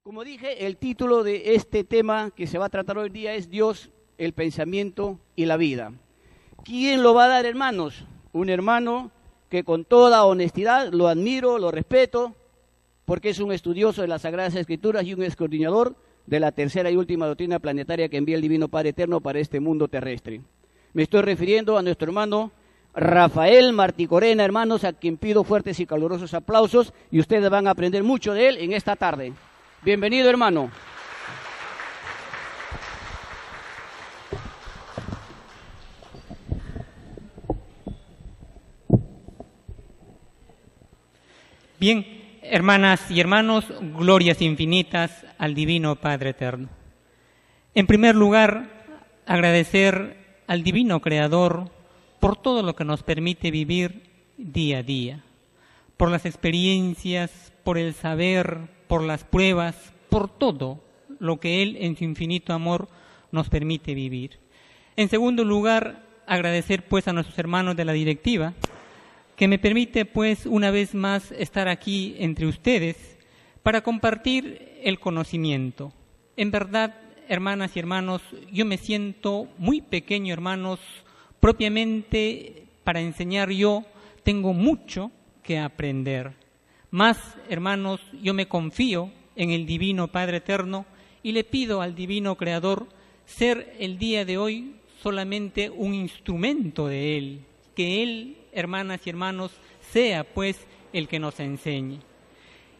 Como dije, el título de este tema que se va a tratar hoy día es Dios, el pensamiento y la vida. ¿Quién lo va a dar, hermanos? Un hermano que con toda honestidad lo admiro, lo respeto, porque es un estudioso de las Sagradas Escrituras y un escudriñador de la tercera y última doctrina planetaria que envía el Divino Padre Eterno para este mundo terrestre. Me estoy refiriendo a nuestro hermano Rafael Martí Corena, hermanos, a quien pido fuertes y calurosos aplausos, y ustedes van a aprender mucho de él en esta tarde. Bienvenido, hermano. Bien, hermanas y hermanos, glorias infinitas al Divino Padre Eterno. En primer lugar, agradecer al Divino Creador por todo lo que nos permite vivir día a día, por las experiencias, por el saber, por las pruebas, por todo lo que Él en su infinito amor nos permite vivir. En segundo lugar, agradecer pues a nuestros hermanos de la directiva, que me permite pues una vez más estar aquí entre ustedes para compartir el conocimiento. En verdad, hermanas y hermanos, yo me siento muy pequeño, hermanos, propiamente para enseñar yo tengo mucho que aprender. Más, hermanos, yo me confío en el Divino Padre Eterno y le pido al Divino Creador ser el día de hoy solamente un instrumento de Él, que Él, hermanas y hermanos, sea pues el que nos enseñe.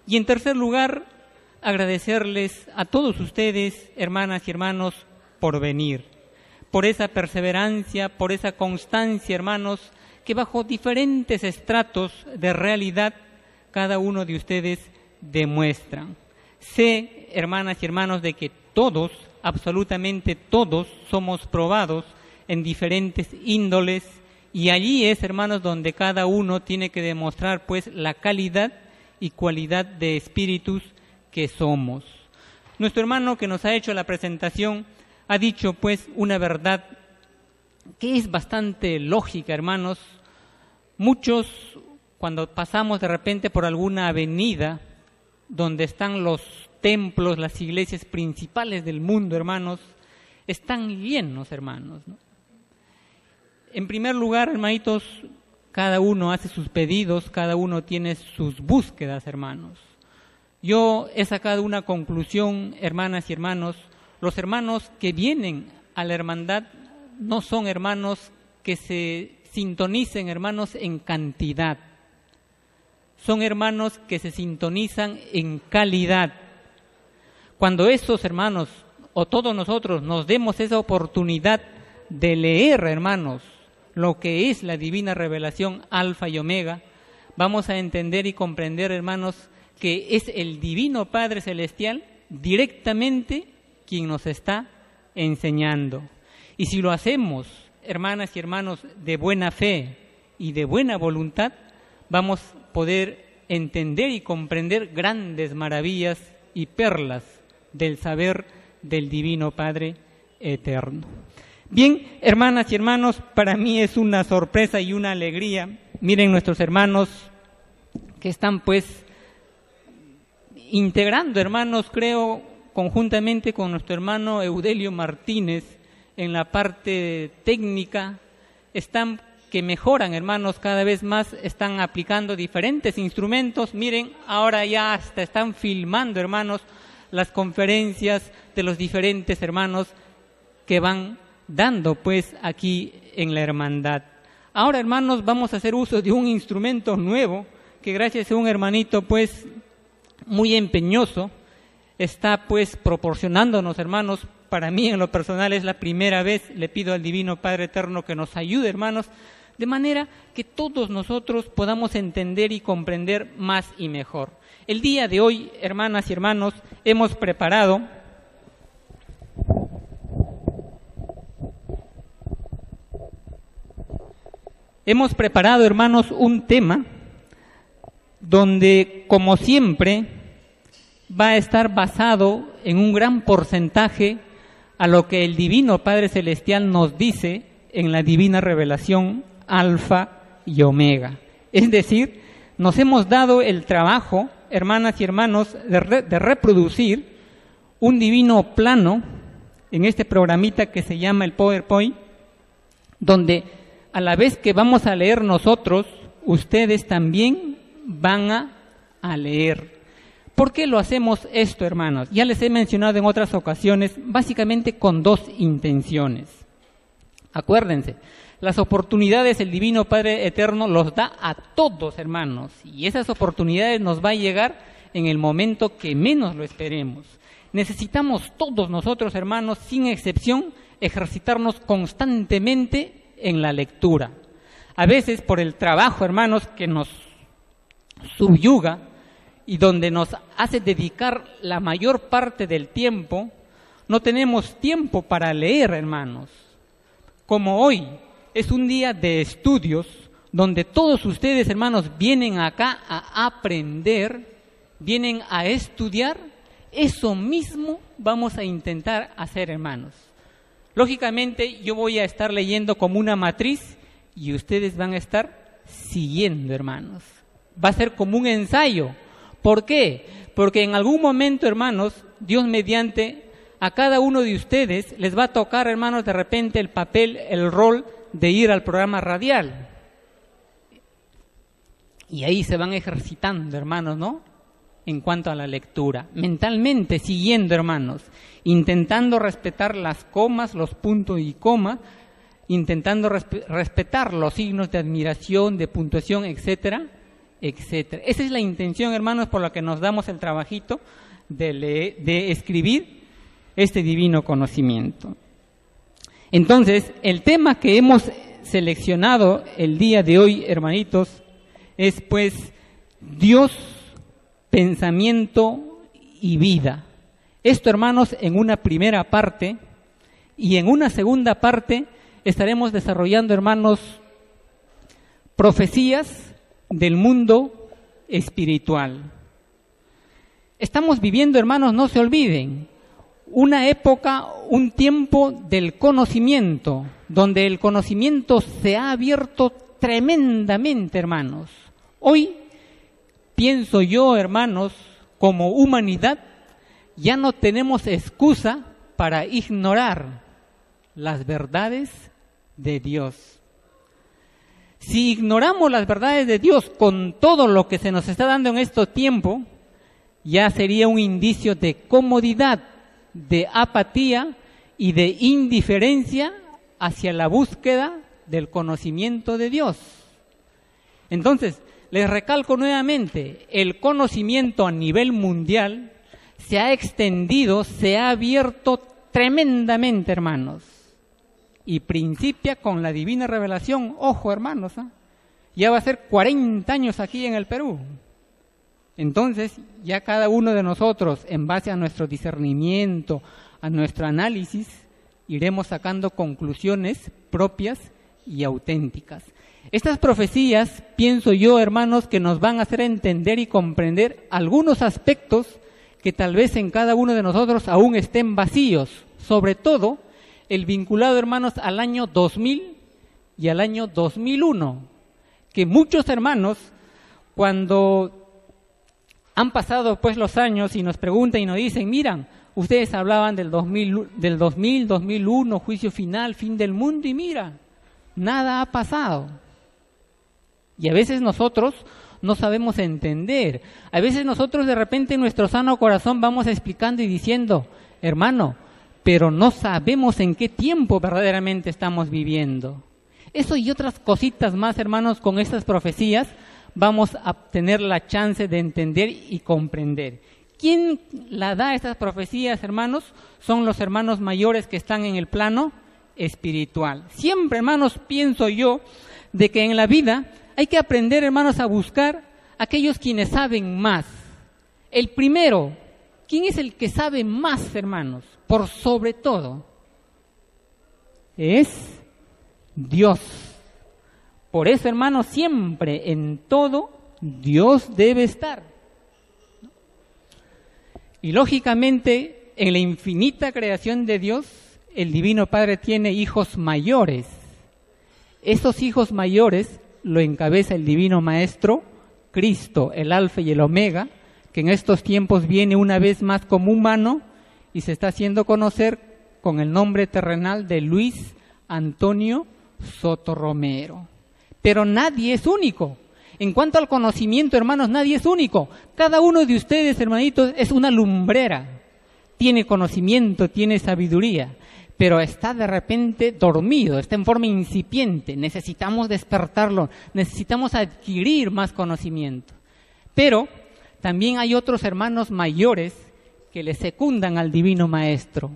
Y en tercer lugar, agradecerles a todos ustedes, hermanas y hermanos, por venir, por esa perseverancia, por esa constancia, hermanos, que bajo diferentes estratos de realidad cada uno de ustedes demuestran. Sé, hermanas y hermanos, de que todos, absolutamente todos, somos probados en diferentes índoles, y allí es, hermanos, donde cada uno tiene que demostrar pues la calidad y cualidad de espíritus que somos. Nuestro hermano que nos ha hecho la presentación ha dicho pues una verdad que es bastante lógica, hermanos. Muchos, cuando pasamos de repente por alguna avenida donde están los templos, las iglesias principales del mundo, hermanos, están llenos, hermanos, ¿no? En primer lugar, hermanitos, cada uno hace sus pedidos, cada uno tiene sus búsquedas, hermanos. Yo he sacado una conclusión, hermanas y hermanos. Los hermanos que vienen a la hermandad no son hermanos que se sintonicen, hermanos, en cantidad. Son hermanos que se sintonizan en calidad. Cuando esos hermanos, o todos nosotros, nos demos esa oportunidad de leer, hermanos, lo que es la divina revelación Alfa y Omega, vamos a entender y comprender, hermanos, que es el Divino Padre Celestial directamente quien nos está enseñando. Y si lo hacemos, hermanas y hermanos, de buena fe y de buena voluntad, vamos a poder entender y comprender grandes maravillas y perlas del saber del Divino Padre Eterno. Bien, hermanas y hermanos, para mí es una sorpresa y una alegría. Miren nuestros hermanos que están pues integrando, hermanos, creo, conjuntamente con nuestro hermano Eudelio Martínez en la parte técnica, están que mejoran, hermanos, cada vez más, están aplicando diferentes instrumentos. Miren, ahora ya hasta están filmando, hermanos, las conferencias de los diferentes hermanos que van dando pues aquí en la hermandad. Ahora, hermanos, vamos a hacer uso de un instrumento nuevo que gracias a un hermanito pues muy empeñoso está pues proporcionándonos, hermanos. Para mí en lo personal es la primera vez, le pido al Divino Padre Eterno que nos ayude, hermanos, de manera que todos nosotros podamos entender y comprender más y mejor. El día de hoy, hermanas y hermanos, hemos preparado hermanos, un tema donde, como siempre, va a estar basado en un gran porcentaje a lo que el Divino Padre Celestial nos dice en la divina revelación Alfa y Omega. Es decir, nos hemos dado el trabajo, hermanas y hermanos, de reproducir un divino plano en este programita que se llama el PowerPoint, donde a la vez que vamos a leer nosotros, ustedes también van a leer. ¿Por qué lo hacemos esto, hermanos? Ya les he mencionado en otras ocasiones, básicamente con dos intenciones. Acuérdense, las oportunidades el Divino Padre Eterno los da a todos, hermanos, y esas oportunidades nos va a llegar en el momento que menos lo esperemos. Necesitamos todos nosotros, hermanos, sin excepción, ejercitarnos constantemente en la lectura. A veces por el trabajo, hermanos, que nos subyuga y donde nos hace dedicar la mayor parte del tiempo, no tenemos tiempo para leer, hermanos. Como hoy es un día de estudios, donde todos ustedes, hermanos, vienen acá a aprender, vienen a estudiar, eso mismo vamos a intentar hacer, hermanos. Lógicamente, yo voy a estar leyendo como una matriz y ustedes van a estar siguiendo, hermanos. Va a ser como un ensayo. ¿Por qué? Porque en algún momento, hermanos, Dios mediante, a cada uno de ustedes les va a tocar, hermanos, de repente el papel, el rol de ir al programa radial. Y ahí se van ejercitando, hermanos, ¿no? En cuanto a la lectura, mentalmente siguiendo, hermanos, intentando respetar las comas, los puntos y comas, intentando respetar los signos de admiración, de puntuación, etcétera, etcétera. Esa es la intención, hermanos, por la que nos damos el trabajito de escribir este divino conocimiento. Entonces, el tema que hemos seleccionado el día de hoy, hermanitos, es pues Dios, pensamiento y vida. Esto, hermanos, en una primera parte, y en una segunda parte estaremos desarrollando, hermanos, profecías del mundo espiritual. Estamos viviendo, hermanos, no se olviden, una época, un tiempo del conocimiento, donde el conocimiento se ha abierto tremendamente, hermanos. Hoy, pienso yo, hermanos, como humanidad, ya no tenemos excusa para ignorar las verdades de Dios. Si ignoramos las verdades de Dios con todo lo que se nos está dando en este tiempo, ya sería un indicio de comodidad, de apatía y de indiferencia hacia la búsqueda del conocimiento de Dios. Entonces, les recalco nuevamente, el conocimiento a nivel mundial se ha extendido, se ha abierto tremendamente, hermanos. Y principia con la divina revelación. Ojo, hermanos, ya va a ser 40 años aquí en el Perú. Entonces, ya cada uno de nosotros, en base a nuestro discernimiento, a nuestro análisis, iremos sacando conclusiones propias y auténticas. Estas profecías, pienso yo, hermanos, que nos van a hacer entender y comprender algunos aspectos que tal vez en cada uno de nosotros aún estén vacíos, sobre todo el vinculado, hermanos, al año 2000 y al año 2001, que muchos hermanos, cuando han pasado pues los años y nos preguntan y nos dicen, miran, ustedes hablaban del 2000, 2001, juicio final, fin del mundo, y mira, nada ha pasado. Y a veces nosotros no sabemos entender. A veces nosotros de repente en nuestro sano corazón vamos explicando y diciendo, hermano, pero no sabemos en qué tiempo verdaderamente estamos viviendo. Eso y otras cositas más, hermanos, con estas profecías vamos a tener la chance de entender y comprender. ¿Quién la da estas profecías, hermanos? Son los hermanos mayores que están en el plano espiritual. Siempre, hermanos, pienso yo de que en la vida hay que aprender, hermanos, a buscar aquellos quienes saben más. El primero, ¿quién es el que sabe más, hermanos? Por sobre todo, es Dios. Por eso, hermanos, siempre en todo Dios debe estar. Y lógicamente, en la infinita creación de Dios, el Divino Padre tiene hijos mayores. Esos hijos mayores lo encabeza el Divino Maestro, Cristo, el Alfa y el Omega, que en estos tiempos viene una vez más como humano y se está haciendo conocer con el nombre terrenal de Luis Antonio Soto Romero. Pero nadie es único. En cuanto al conocimiento, hermanos, nadie es único. Cada uno de ustedes, hermanitos, es una lumbrera. Tiene conocimiento, tiene sabiduría, pero está de repente dormido, está en forma incipiente. Necesitamos despertarlo, necesitamos adquirir más conocimiento. Pero también hay otros hermanos mayores que le secundan al Divino Maestro.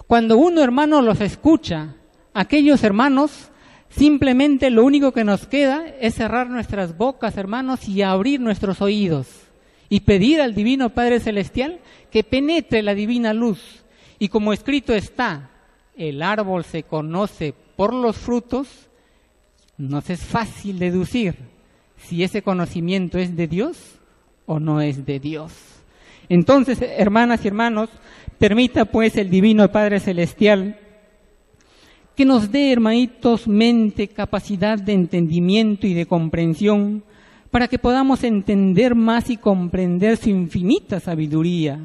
Cuando uno, hermano, los escucha, aquellos hermanos, simplemente lo único que nos queda es cerrar nuestras bocas, hermanos, y abrir nuestros oídos y pedir al Divino Padre Celestial que penetre la divina luz. Y como escrito está, el árbol se conoce por los frutos, nos es fácil deducir si ese conocimiento es de Dios o no es de Dios. Entonces, hermanas y hermanos, permita pues el Divino Padre Celestial que nos dé, hermanitos, mente, capacidad de entendimiento y de comprensión, para que podamos entender más y comprender su infinita sabiduría,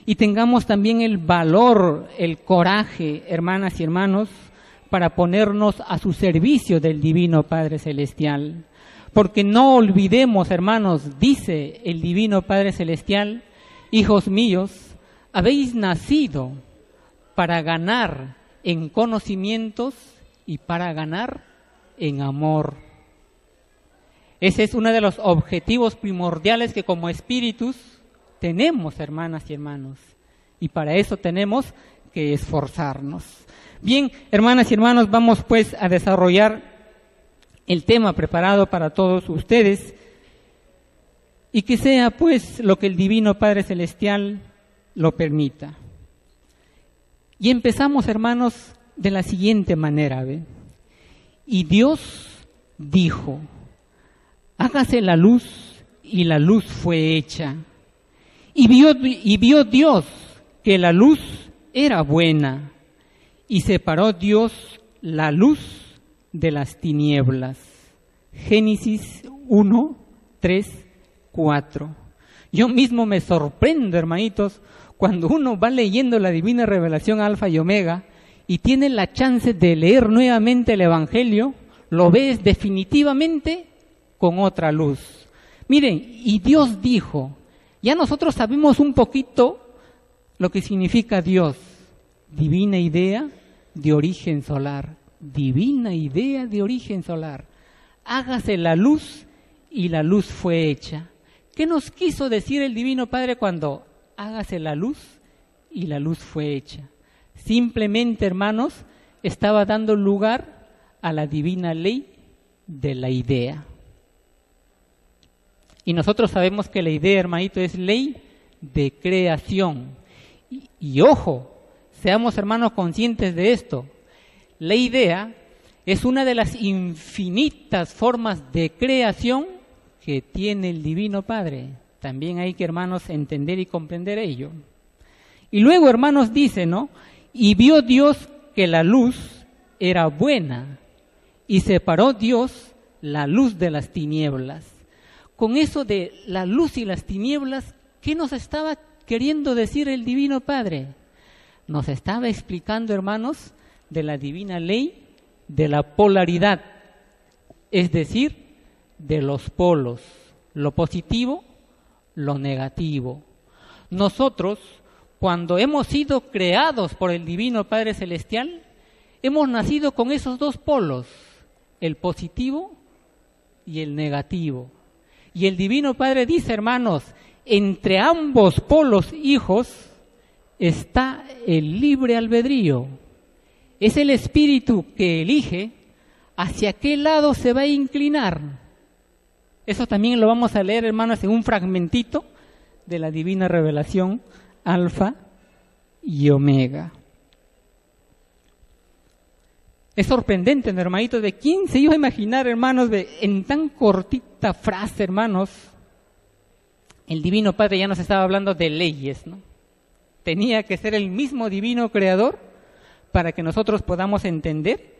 y tengamos también el valor, el coraje, hermanas y hermanos, para ponernos a su servicio del Divino Padre Celestial. Porque no olvidemos, hermanos, dice el Divino Padre Celestial, hijos míos, habéis nacido para ganar en conocimientos y para ganar en amor. Ese es uno de los objetivos primordiales que como espíritus tenemos, hermanas y hermanos, y para eso tenemos que esforzarnos. Bien, hermanas y hermanos, vamos pues a desarrollar el tema preparado para todos ustedes, y que sea pues lo que el Divino Padre Celestial lo permita. Y empezamos, hermanos, de la siguiente manera, ¿ve? Y Dios dijo, hágase la luz, y la luz fue hecha. Y vio Dios que la luz era buena, y separó Dios la luz de las tinieblas. Génesis 1, 3, 4. Yo mismo me sorprendo, hermanitos, cuando uno va leyendo la Divina Revelación Alfa y Omega y tiene la chance de leer nuevamente el Evangelio, lo ves definitivamente con otra luz. Miren, y Dios dijo, ya nosotros sabemos un poquito lo que significa Dios, divina idea de origen solar, divina idea de origen solar. Hágase la luz y la luz fue hecha. ¿Qué nos quiso decir el Divino Padre cuando hágase la luz y la luz fue hecha? Simplemente, hermanos, estaba dando lugar a la divina ley de la idea. Y nosotros sabemos que la idea, hermanito, es ley de creación. Y ojo, seamos, hermanos, conscientes de esto. La idea es una de las infinitas formas de creación que tiene el Divino Padre. También hay que, hermanos, entender y comprender ello. Y luego, hermanos, dice, ¿no? Y vio Dios que la luz era buena, y separó Dios la luz de las tinieblas. Con eso de la luz y las tinieblas, ¿qué nos estaba queriendo decir el Divino Padre? Nos estaba explicando, hermanos, de la divina ley de la polaridad, es decir, de los polos, lo positivo, lo negativo. Nosotros, cuando hemos sido creados por el Divino Padre Celestial, hemos nacido con esos dos polos, el positivo y el negativo. Y el Divino Padre dice, hermanos, entre ambos polos, hijos, está el libre albedrío. Es el espíritu que elige hacia qué lado se va a inclinar. Eso también lo vamos a leer, hermanos, en un fragmentito de la Divina Revelación Alfa y Omega. Es sorprendente, hermanitos, de quién se iba a imaginar, hermanos, en tan cortita frase, hermanos, el Divino Padre ya nos estaba hablando de leyes, ¿no? Tenía que ser el mismo Divino Creador para que nosotros podamos entender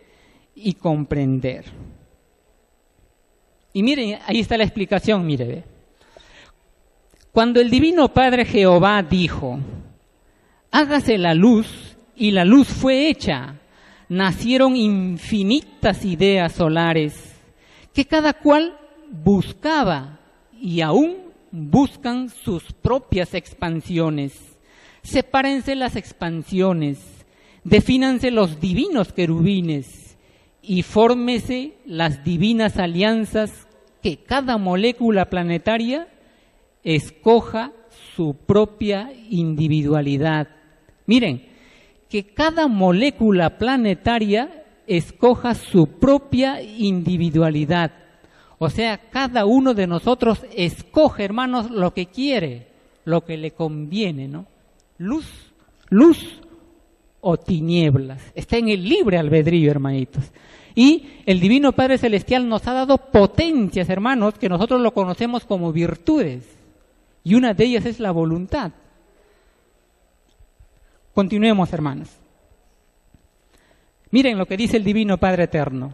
y comprender. Y miren, ahí está la explicación, mire. Cuando el Divino Padre Jehová dijo, hágase la luz, y la luz fue hecha. Nacieron infinitas ideas solares, que cada cual buscaba y aún buscan sus propias expansiones. Sepárense las expansiones, defínanse los divinos querubines y fórmese las divinas alianzas, que cada molécula planetaria escoja su propia individualidad. Miren, que cada molécula planetaria escoja su propia individualidad. O sea, cada uno de nosotros escoge, hermanos, lo que quiere, lo que le conviene, ¿no? Luz o tinieblas. Está en el libre albedrío, hermanitos. Y el Divino Padre Celestial nos ha dado potencias, hermanos, que nosotros lo conocemos como virtudes. Y una de ellas es la voluntad. Continuemos, hermanos. Miren lo que dice el Divino Padre Eterno.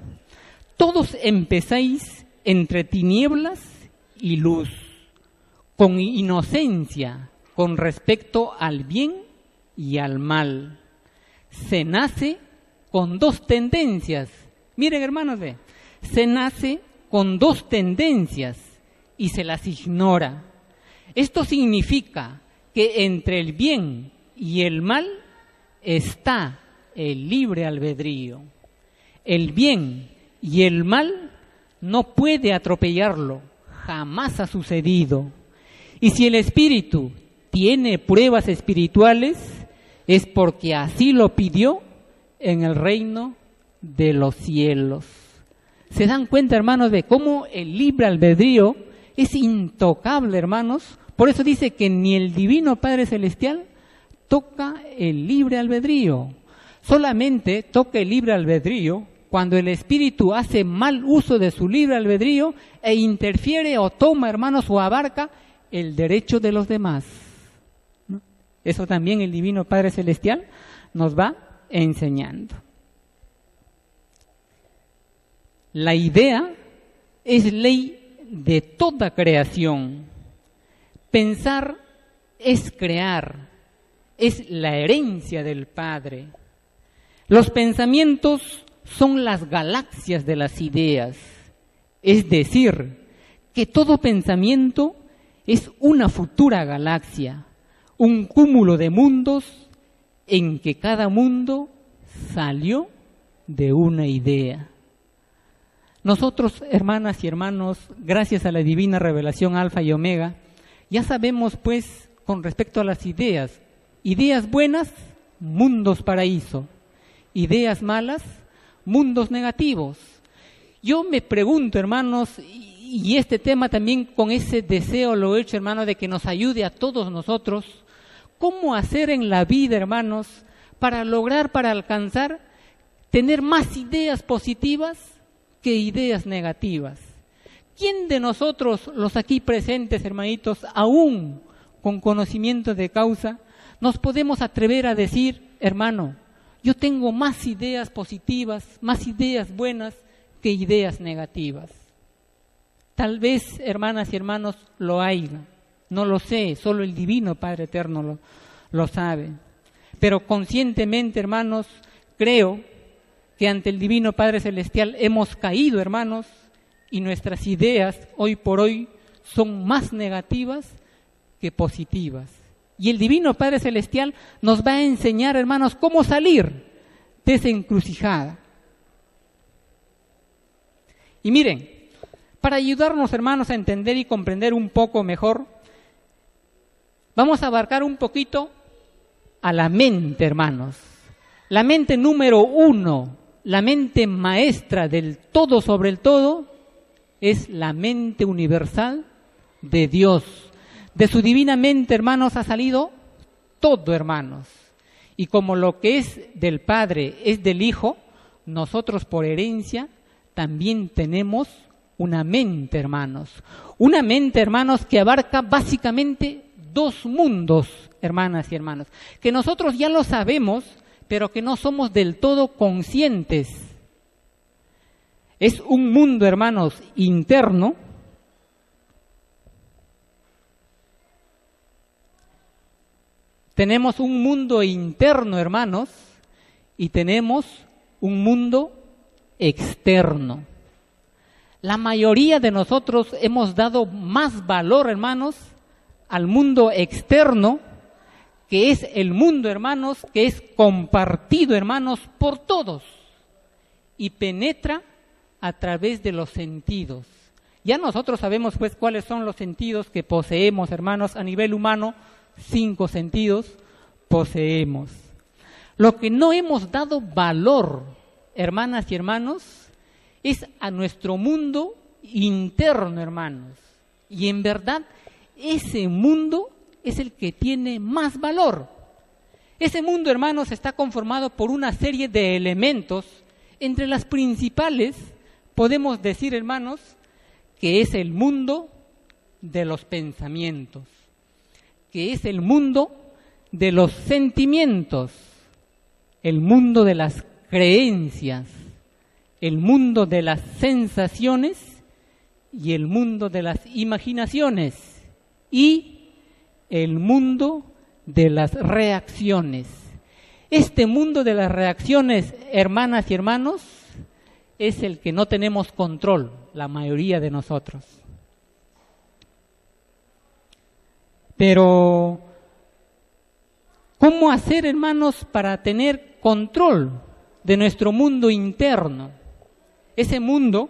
Todos empezáis entre tinieblas y luz, con inocencia, con respecto al bien y al mal. Se nace con dos tendencias. Miren, hermanos, se nace con dos tendencias y se las ignora. Esto significa que entre el bien y el mal está el libre albedrío. El bien y el mal no puede atropellarlo, jamás ha sucedido. Y si el espíritu tiene pruebas espirituales, es porque así lo pidió en el reino de los cielos. ¿Se dan cuenta, hermanos, de cómo el libre albedrío es intocable, hermanos? Por eso dice que ni el Divino Padre Celestial toca el libre albedrío. Solamente toca el libre albedrío cuando el espíritu hace mal uso de su libre albedrío e interfiere o toma, hermanos, o abarca el derecho de los demás, ¿no? Eso también el Divino Padre Celestial nos va enseñando. La idea es ley de toda creación. Pensar es crear, es la herencia del Padre. Los pensamientos son las galaxias de las ideas, es decir, que todo pensamiento es una futura galaxia, un cúmulo de mundos en que cada mundo salió de una idea. Nosotros, hermanas y hermanos, gracias a la divina revelación Alfa y Omega, ya sabemos pues con respecto a las ideas buenas, mundos paraíso, ideas malas, mundos negativos. Yo me pregunto, hermanos, y este tema también con ese deseo lo he hecho, hermanos, de que nos ayude a todos nosotros, ¿cómo hacer en la vida, hermanos, para lograr, para alcanzar, tener más ideas positivas que ideas negativas? ¿Quién de nosotros, los aquí presentes, hermanitos, aún con conocimiento de causa, nos podemos atrever a decir, hermano, yo tengo más ideas positivas, más ideas buenas que ideas negativas? Tal vez, hermanas y hermanos, lo haya, no lo sé, solo el Divino Padre Eterno lo sabe. Pero conscientemente, hermanos, creo que ante el Divino Padre Celestial hemos caído, hermanos, y nuestras ideas hoy por hoy son más negativas que positivas. Y el Divino Padre Celestial nos va a enseñar, hermanos, cómo salir de esa encrucijada. Y miren, para ayudarnos, hermanos, a entender y comprender un poco mejor, vamos a abarcar un poquito a la mente, hermanos. La mente número 1, la mente maestra del todo sobre el todo, es la mente universal de Dios. De su divina mente, hermanos, ha salido todo, hermanos. Y como lo que es del Padre es del Hijo, nosotros por herencia también tenemos una mente, hermanos. Una mente, hermanos, que abarca básicamente dos mundos, hermanas y hermanos, que nosotros ya lo sabemos, pero que no somos del todo conscientes. Es un mundo, hermanos, interno, Tenemos un mundo interno, hermanos, y tenemos un mundo externo. La mayoría de nosotros hemos dado más valor, hermanos, al mundo externo, que es el mundo, hermanos, que es compartido, hermanos, por todos y penetra a través de los sentidos. Ya nosotros sabemos, pues, cuáles son los sentidos que poseemos, hermanos, a nivel humano. 5 sentidos poseemos. Lo que no hemos dado valor, hermanas y hermanos, es a nuestro mundo interno, hermanos. Y en verdad, ese mundo es el que tiene más valor. Ese mundo, hermanos, está conformado por una serie de elementos. Entre las principales, podemos decir, hermanos, que es el mundo de los pensamientos, que es el mundo de los sentimientos, el mundo de las creencias, el mundo de las sensaciones y el mundo de las imaginaciones y el mundo de las reacciones. Este mundo de las reacciones, hermanas y hermanos, es el que no tenemos control, la mayoría de nosotros. Pero, ¿cómo hacer, hermanos, para tener control de nuestro mundo interno? Ese mundo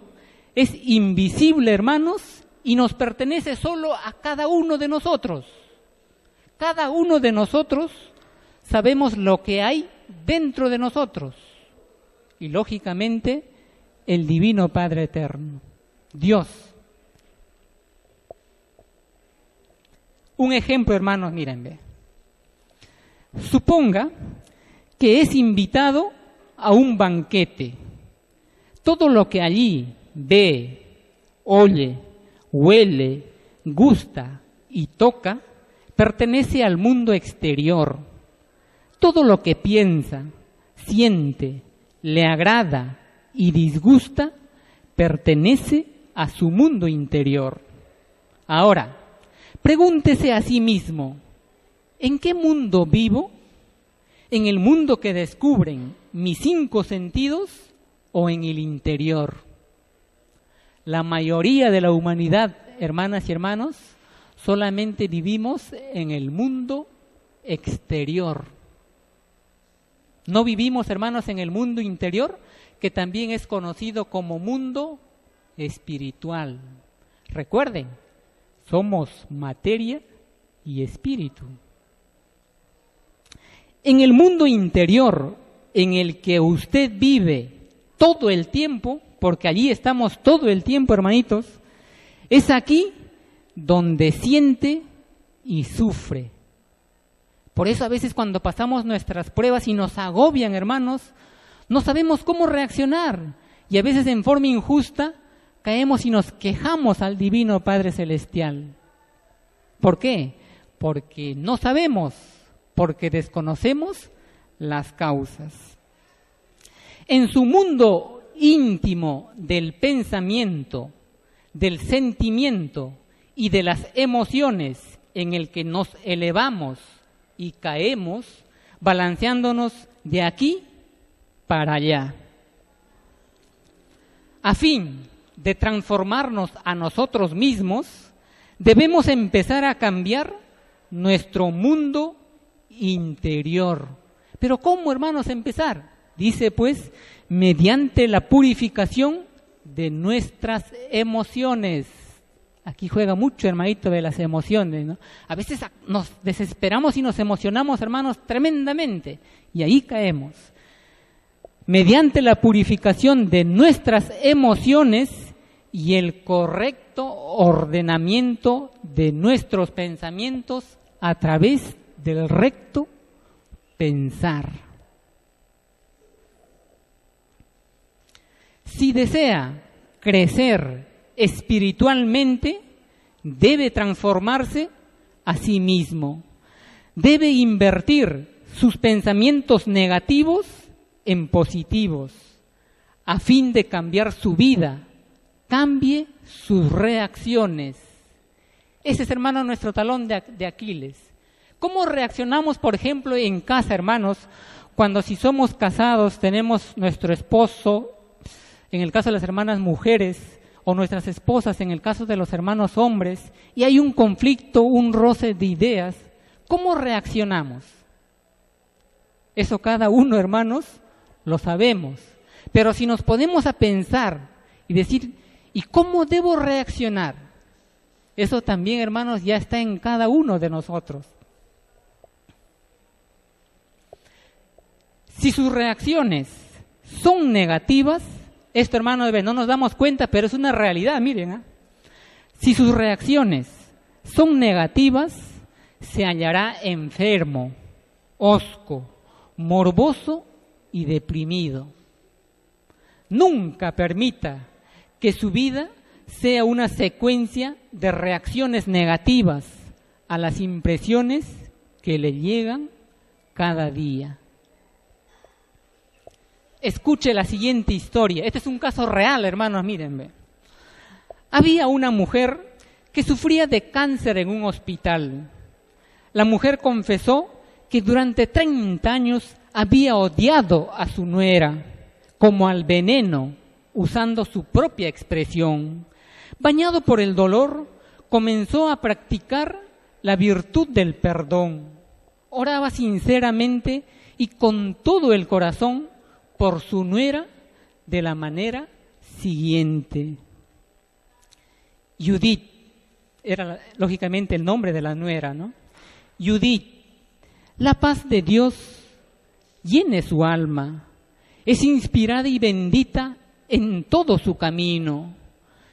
es invisible, hermanos, y nos pertenece solo a cada uno de nosotros. Cada uno de nosotros sabemos lo que hay dentro de nosotros. Y lógicamente, el Divino Padre Eterno, Dios. Un ejemplo, hermanos, mírenme. Suponga que es invitado a un banquete. Todo lo que allí ve, oye, huele, gusta y toca pertenece al mundo exterior. Todo lo que piensa, siente, le agrada y disgusta pertenece a su mundo interior. Ahora, pregúntese a sí mismo, ¿en qué mundo vivo? ¿En el mundo que descubren mis 5 sentidos o en el interior? La mayoría de la humanidad, hermanas y hermanos, solamente vivimos en el mundo exterior. No vivimos, hermanos, en el mundo interior, que también es conocido como mundo espiritual. Recuerden, somos materia y espíritu. En el mundo interior, en el que usted vive todo el tiempo, porque allí estamos todo el tiempo, hermanitos, es aquí donde siente y sufre. Por eso a veces cuando pasamos nuestras pruebas y nos agobian, hermanos, no sabemos cómo reaccionar y a veces en forma injusta caemos y nos quejamos al Divino Padre Celestial. ¿Por qué? Porque no sabemos, porque desconocemos las causas. En su mundo íntimo del pensamiento, del sentimiento y de las emociones en el que nos elevamos y caemos, balanceándonos de aquí para allá. A fin de transformarnos a nosotros mismos, debemos empezar a cambiar nuestro mundo interior. ¿Pero cómo, hermanos, empezar? Dice, pues, mediante la purificación de nuestras emociones. Aquí juega mucho, hermanito, de las emociones, ¿no? A veces nos desesperamos y nos emocionamos, hermanos, tremendamente, y ahí caemos. Mediante la purificación de nuestras emociones y el correcto ordenamiento de nuestros pensamientos a través del recto pensar. Si desea crecer espiritualmente, debe transformarse a sí mismo. Debe invertir sus pensamientos negativos en positivos, a fin de cambiar su vida, cambie sus reacciones. Ese es, hermano, nuestro talón de Aquiles. ¿Cómo reaccionamos, por ejemplo, en casa, hermanos, cuando si somos casados tenemos nuestro esposo, en el caso de las hermanas mujeres, o nuestras esposas, en el caso de los hermanos hombres, y hay un conflicto, un roce de ideas? ¿Cómo reaccionamos? Eso cada uno, hermanos, lo sabemos. Pero si nos ponemos a pensar y decir, ¿y cómo debo reaccionar? Eso también, hermanos, ya está en cada uno de nosotros. Si sus reacciones son negativas, esto, hermanos, no nos damos cuenta, pero es una realidad, miren. Si sus reacciones son negativas, se hallará enfermo, hosco, morboso y deprimido. Nunca permita que su vida sea una secuencia de reacciones negativas a las impresiones que le llegan cada día. Escuche la siguiente historia. Este es un caso real, hermanos, mírenme. Había una mujer que sufría de cáncer en un hospital. La mujer confesó que durante 30 años había odiado a su nuera, como al veneno, usando su propia expresión. Bañado por el dolor, comenzó a practicar la virtud del perdón. Oraba sinceramente y con todo el corazón por su nuera de la manera siguiente. Judith, era lógicamente el nombre de la nuera, ¿no? Judith, la paz de Dios llene su alma, es inspirada y bendita en todo su camino.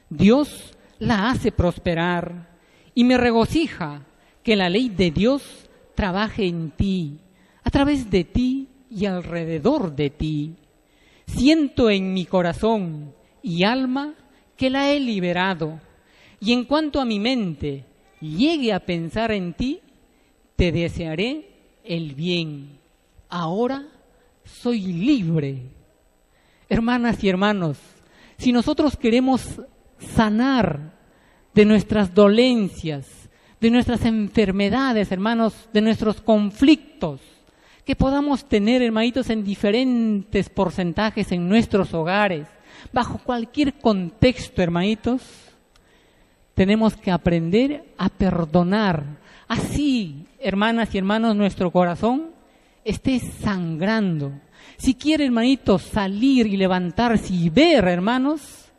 Dios la hace prosperar y me regocija que la ley de Dios trabaje en ti, a través de ti y alrededor de ti. Siento en mi corazón y alma que la he liberado, y en cuanto a mi mente llegue a pensar en ti, te desearé el bien. Ahora soy libre. Hermanas y hermanos, si nosotros queremos sanar de nuestras dolencias, de nuestras enfermedades, hermanos, de nuestros conflictos, que podamos tener, hermanitos, en diferentes porcentajes en nuestros hogares, bajo cualquier contexto, hermanitos, tenemos que aprender a perdonar. Así, hermanas y hermanos, nuestro corazón esté sangrando. Si quiere, hermanitos, salir y levantarse y ver, hermanos,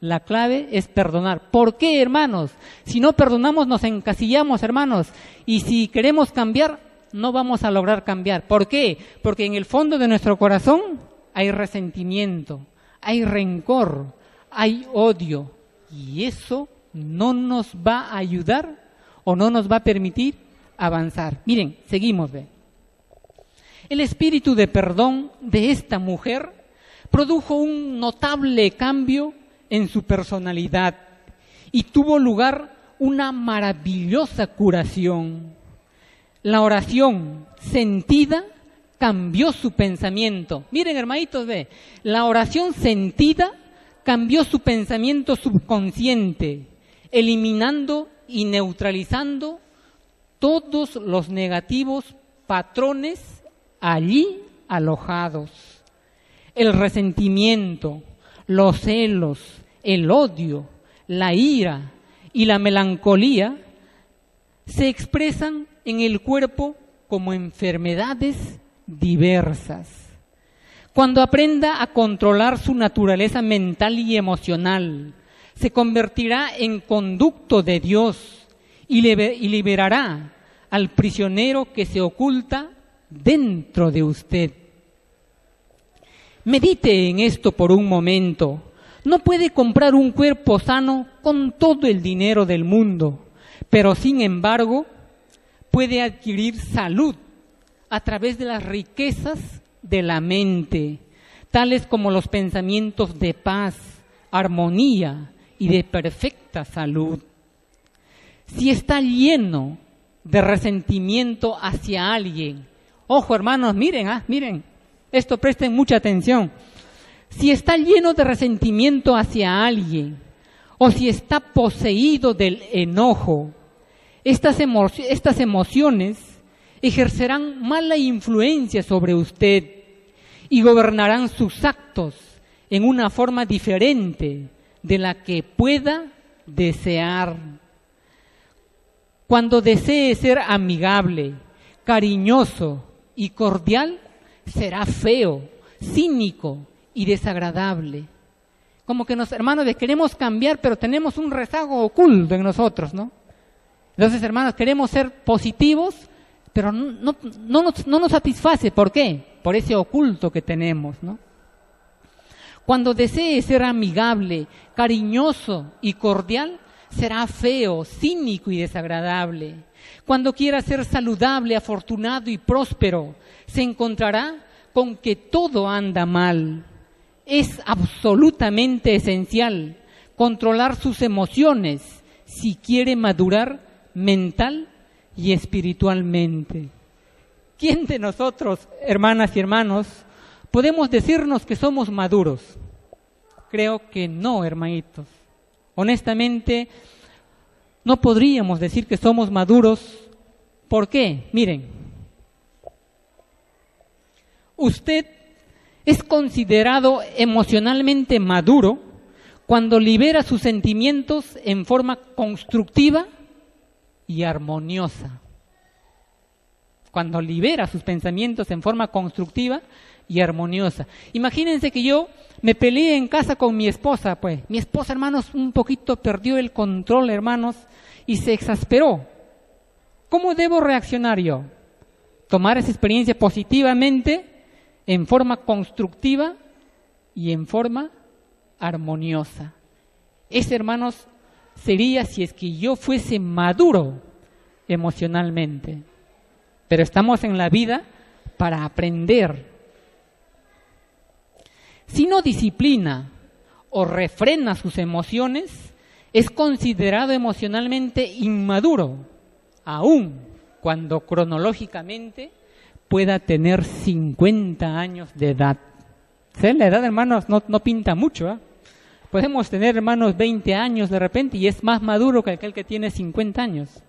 la clave es perdonar. ¿Por qué, hermanos? Si no perdonamos, nos encasillamos, hermanos. Y si queremos cambiar, no vamos a lograr cambiar. ¿Por qué? Porque en el fondo de nuestro corazón hay resentimiento, hay rencor, hay odio. Y eso no nos va a ayudar o no nos va a permitir avanzar. Miren, seguimos. El espíritu de perdón de esta mujer produjo un notable cambio en su personalidad y tuvo lugar una maravillosa curación. La oración sentida cambió su pensamiento. Miren, hermanitos, la oración sentida cambió su pensamiento subconsciente, eliminando y neutralizando todos los negativos patrones allí alojados. El resentimiento, los celos, el odio, la ira y la melancolía se expresan en el cuerpo como enfermedades diversas. Cuando aprenda a controlar su naturaleza mental y emocional, se convertirá en conducto de Dios y liberará al prisionero que se oculta dentro de usted. Medite en esto por un momento. No puede comprar un cuerpo sano con todo el dinero del mundo, pero sin embargo puede adquirir salud a través de las riquezas de la mente, tales como los pensamientos de paz, armonía y de perfecta salud. Si está lleno de resentimiento hacia alguien, ojo, hermanos, miren, esto presten mucha atención. Si está lleno de resentimiento hacia alguien, o si está poseído del enojo, estas emociones ejercerán mala influencia sobre usted y gobernarán sus actos en una forma diferente de la que pueda desear. Cuando desee ser amigable, cariñoso y cordial, será feo, cínico y desagradable. Como que hermanos, queremos cambiar, pero tenemos un rezago oculto en nosotros, ¿no? Entonces, hermanos, queremos ser positivos, pero no nos satisface. ¿Por qué? Por ese oculto que tenemos, ¿no? Cuando desee ser amigable, cariñoso y cordial, será feo, cínico y desagradable. Cuando quiera ser saludable, afortunado y próspero, se encontrará con que todo anda mal. Es absolutamente esencial controlar sus emociones si quiere madurar mental y espiritualmente. ¿Quién de nosotros, hermanas y hermanos, podemos decirnos que somos maduros? Creo que no, hermanitos. Honestamente, no podríamos decir que somos maduros. ¿Por qué? Miren, usted es considerado emocionalmente maduro cuando libera sus sentimientos en forma constructiva y armoniosa. Cuando libera sus pensamientos en forma constructiva y armoniosa. Imagínense que yo me peleé en casa con mi esposa, pues. Mi esposa, hermanos, un poquito perdió el control, hermanos, y se exasperó. ¿Cómo debo reaccionar yo? Tomar esa experiencia positivamente, en forma constructiva y en forma armoniosa. Ese, hermanos, sería si es que yo fuese maduro emocionalmente. Pero estamos en la vida para aprender. Si no disciplina o refrena sus emociones, es considerado emocionalmente inmaduro, aun cuando cronológicamente pueda tener 50 años de edad. ¿Sí? La edad, hermanos, no pinta mucho, ¿eh? Podemos tener, hermanos, 20 años de repente y es más maduro que aquel que tiene 50 años.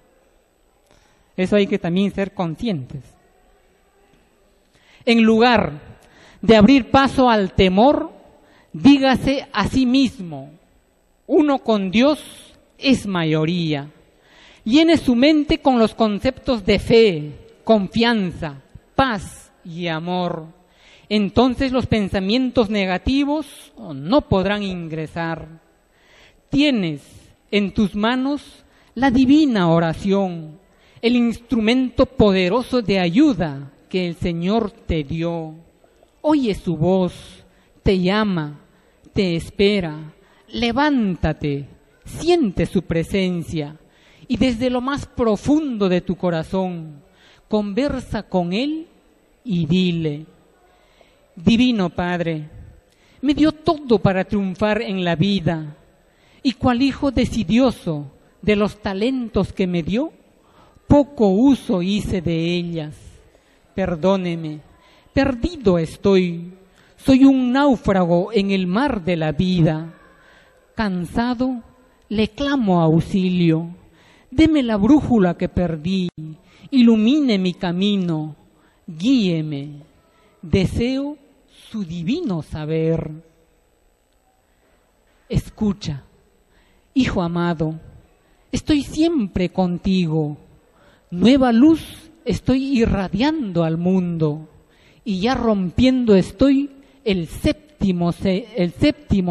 Eso hay que también ser conscientes. En lugar de abrir paso al temor, dígase a sí mismo: uno con Dios es mayoría. Llene su mente con los conceptos de fe, confianza, paz y amor. Entonces los pensamientos negativos no podrán ingresar. Tienes en tus manos la divina oración, el instrumento poderoso de ayuda que el Señor te dio. Oye su voz, te llama, te espera. Levántate, siente su presencia y desde lo más profundo de tu corazón conversa con Él y dile: Divino Padre, me dio todo para triunfar en la vida y cual hijo decidioso de los talentos que me dio, poco uso hice de ellas. Perdóneme, perdido estoy, soy un náufrago en el mar de la vida. Cansado, le clamo auxilio, deme la brújula que perdí, ilumine mi camino, guíeme, deseo su divino saber. Escucha, hijo amado, estoy siempre contigo, nueva luz estoy irradiando al mundo y ya rompiendo estoy el séptimo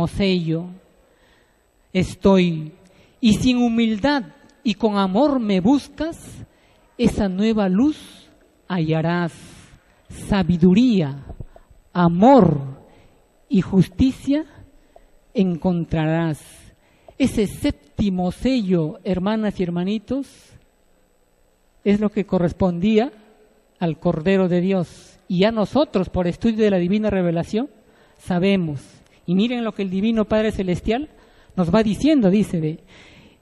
sello. Estoy, y sin humildad y con amor me buscas, esa nueva luz hallarás, sabiduría, amor y justicia encontrarás. Ese séptimo sello, hermanas y hermanitos, es lo que correspondía al Cordero de Dios. Y a nosotros, por estudio de la divina revelación, sabemos. Y miren lo que el Divino Padre Celestial nos va diciendo, dice: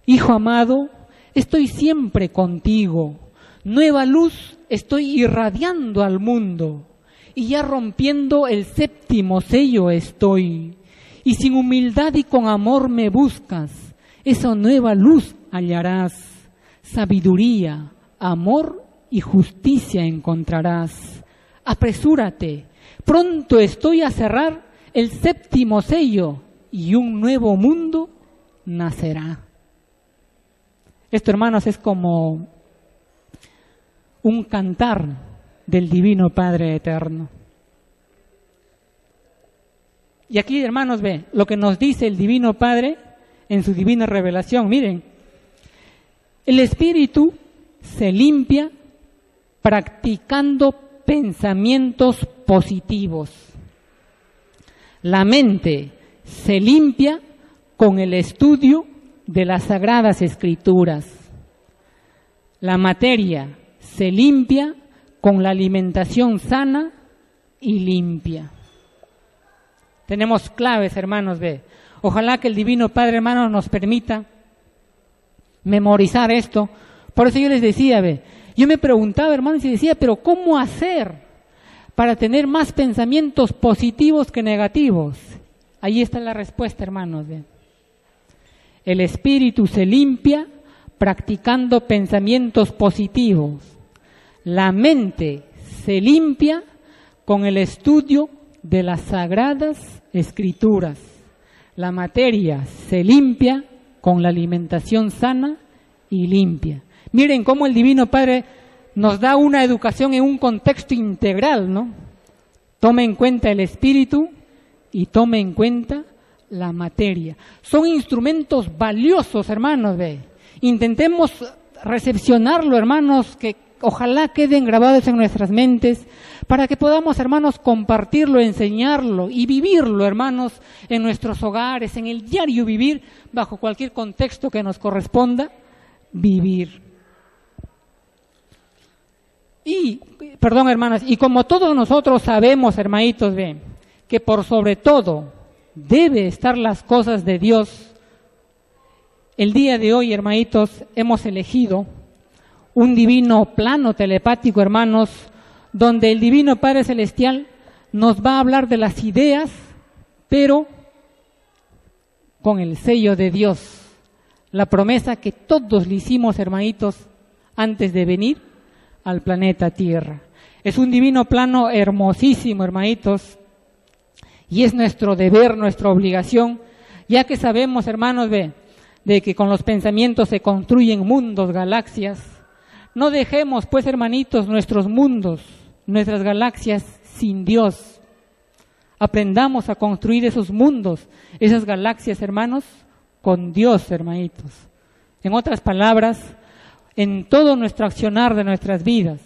Hijo amado, estoy siempre contigo, nueva luz estoy irradiando al mundo, y ya rompiendo el séptimo sello estoy, y sin humildad y con amor me buscas, esa nueva luz hallarás, sabiduría, amor y justicia encontrarás. Apresúrate, pronto estoy a cerrar el 7º sello y un nuevo mundo nacerá. Esto, hermanos, es como un cantar del Divino Padre Eterno. Y aquí, hermanos, ve lo que nos dice el Divino Padre en su divina revelación. Miren, el espíritu se limpia practicando pensamientos positivos. La mente se limpia con el estudio de las Sagradas Escrituras. La materia se limpia con la alimentación sana y limpia. Tenemos claves, hermanos, ve. Ojalá que el Divino Padre, hermano, nos permita memorizar esto. Por eso yo les decía, ve, yo me preguntaba, hermanos, y decía, pero ¿cómo hacer para tener más pensamientos positivos que negativos? Ahí está la respuesta, hermanos, ve. El espíritu se limpia practicando pensamientos positivos. La mente se limpia con el estudio de las Sagradas Escrituras. La materia se limpia con la alimentación sana y limpia. Miren cómo el Divino Padre nos da una educación en un contexto integral, ¿no? Tome en cuenta el espíritu y tome en cuenta la materia. Son instrumentos valiosos, hermanos, ve. Intentemos recepcionarlo, hermanos, que ojalá queden grabados en nuestras mentes, para que podamos, hermanos, compartirlo, enseñarlo y vivirlo, hermanos, en nuestros hogares, en el diario vivir, bajo cualquier contexto que nos corresponda vivir. Y, perdón, hermanas, y como todos nosotros sabemos, hermanitos, ven, que por sobre todo debe estar las cosas de Dios, el día de hoy, hermanitos, hemos elegido un divino plano telepático, hermanos, donde el Divino Padre Celestial nos va a hablar de las ideas, pero con el sello de Dios, la promesa que todos le hicimos, hermanitos, antes de venir al planeta Tierra. Es un divino plano hermosísimo, hermanitos, y es nuestro deber, nuestra obligación, ya que sabemos, hermanos, de que con los pensamientos se construyen mundos, galaxias. No dejemos, pues, hermanitos, nuestros mundos, nuestras galaxias sin Dios. Aprendamos a construir esos mundos, esas galaxias, hermanos, con Dios, hermanitos. En otras palabras, en todo nuestro accionar de nuestras vidas,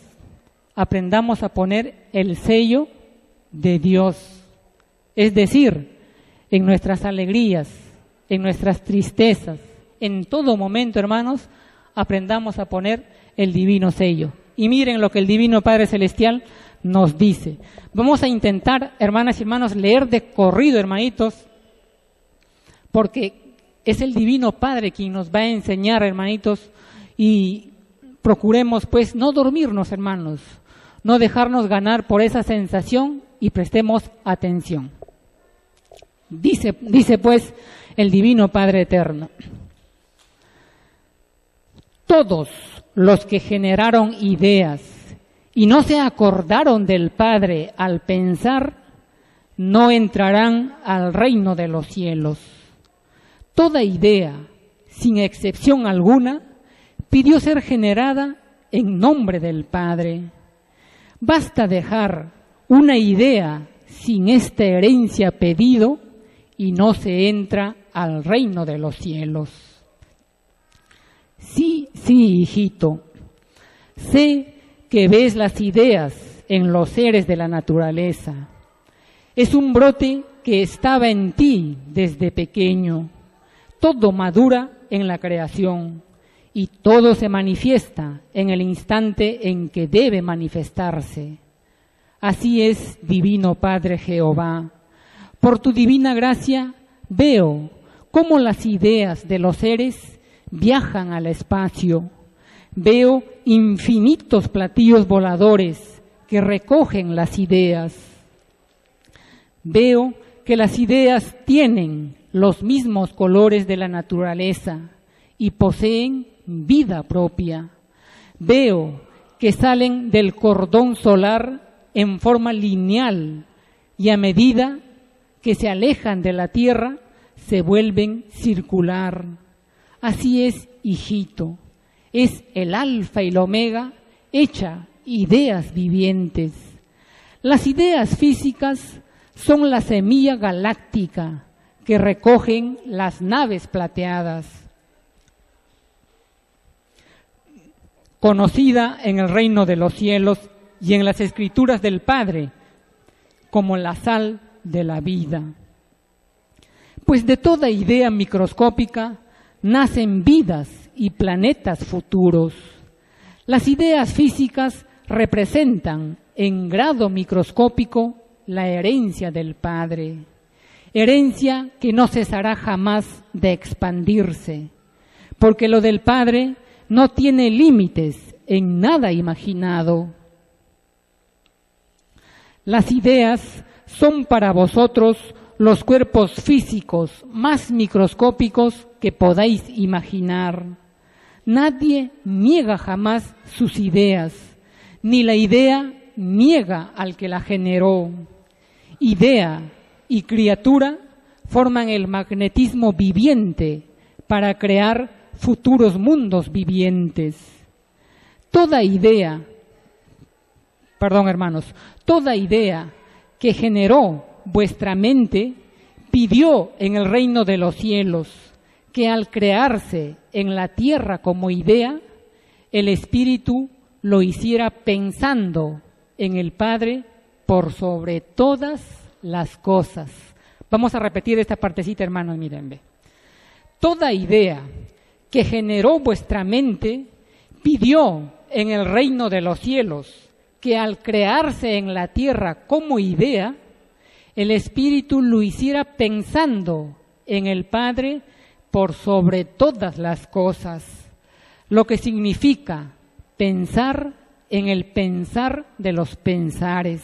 aprendamos a poner el sello de Dios. Es decir, en nuestras alegrías, en nuestras tristezas, en todo momento, hermanos, aprendamos a poner el divino sello. Y miren lo que el Divino Padre Celestial nos dice. Vamos a intentar, hermanas y hermanos, leer de corrido, hermanitos, porque es el Divino Padre quien nos va a enseñar, hermanitos, y procuremos, pues, no dormirnos, hermanos, no dejarnos ganar por esa sensación y prestemos atención. Dice pues el Divino Padre Eterno: todos los que generaron ideas y no se acordaron del Padre al pensar, no entrarán al reino de los cielos. Toda idea, sin excepción alguna, pidió ser generada en nombre del Padre. Basta dejar una idea sin esta herencia pedido y no se entra al reino de los cielos. Sí, hijito, sé que ves las ideas en los seres de la naturaleza. Es un brote que estaba en ti desde pequeño. Todo madura en la creación y todo se manifiesta en el instante en que debe manifestarse. Así es, Divino Padre Jehová. Por tu divina gracia veo cómo las ideas de los seres viajan al espacio. Veo infinitos platillos voladores que recogen las ideas. Veo que las ideas tienen los mismos colores de la naturaleza y poseen vida propia. Veo que salen del cordón solar en forma lineal y a medida que se alejan de la Tierra se vuelven circular. Así es, hijito, es el alfa y el omega hecha ideas vivientes. Las ideas físicas son la semilla galáctica que recogen las naves plateadas, conocida en el reino de los cielos y en las escrituras del Padre como la sal de la vida. Pues de toda idea microscópica nacen vidas y planetas futuros. Las ideas físicas representan en grado microscópico la herencia del Padre, herencia que no cesará jamás de expandirse, porque lo del Padre no tiene límites en nada imaginado. Las ideas son para vosotros los cuerpos físicos más microscópicos que podáis imaginar. Nadie niega jamás sus ideas, ni la idea niega al que la generó. Idea y criatura forman el magnetismo viviente para crear futuros mundos vivientes. Toda idea que generó vuestra mente pidió en el reino de los cielos que al crearse en la tierra como idea, el Espíritu lo hiciera pensando en el Padre por sobre todas las cosas. Vamos a repetir esta partecita, hermanos, miren. Toda idea que generó vuestra mente pidió en el reino de los cielos que al crearse en la tierra como idea, el Espíritu lo hiciera pensando en el Padre por sobre todas las cosas, lo que significa pensar en el pensar de los pensares,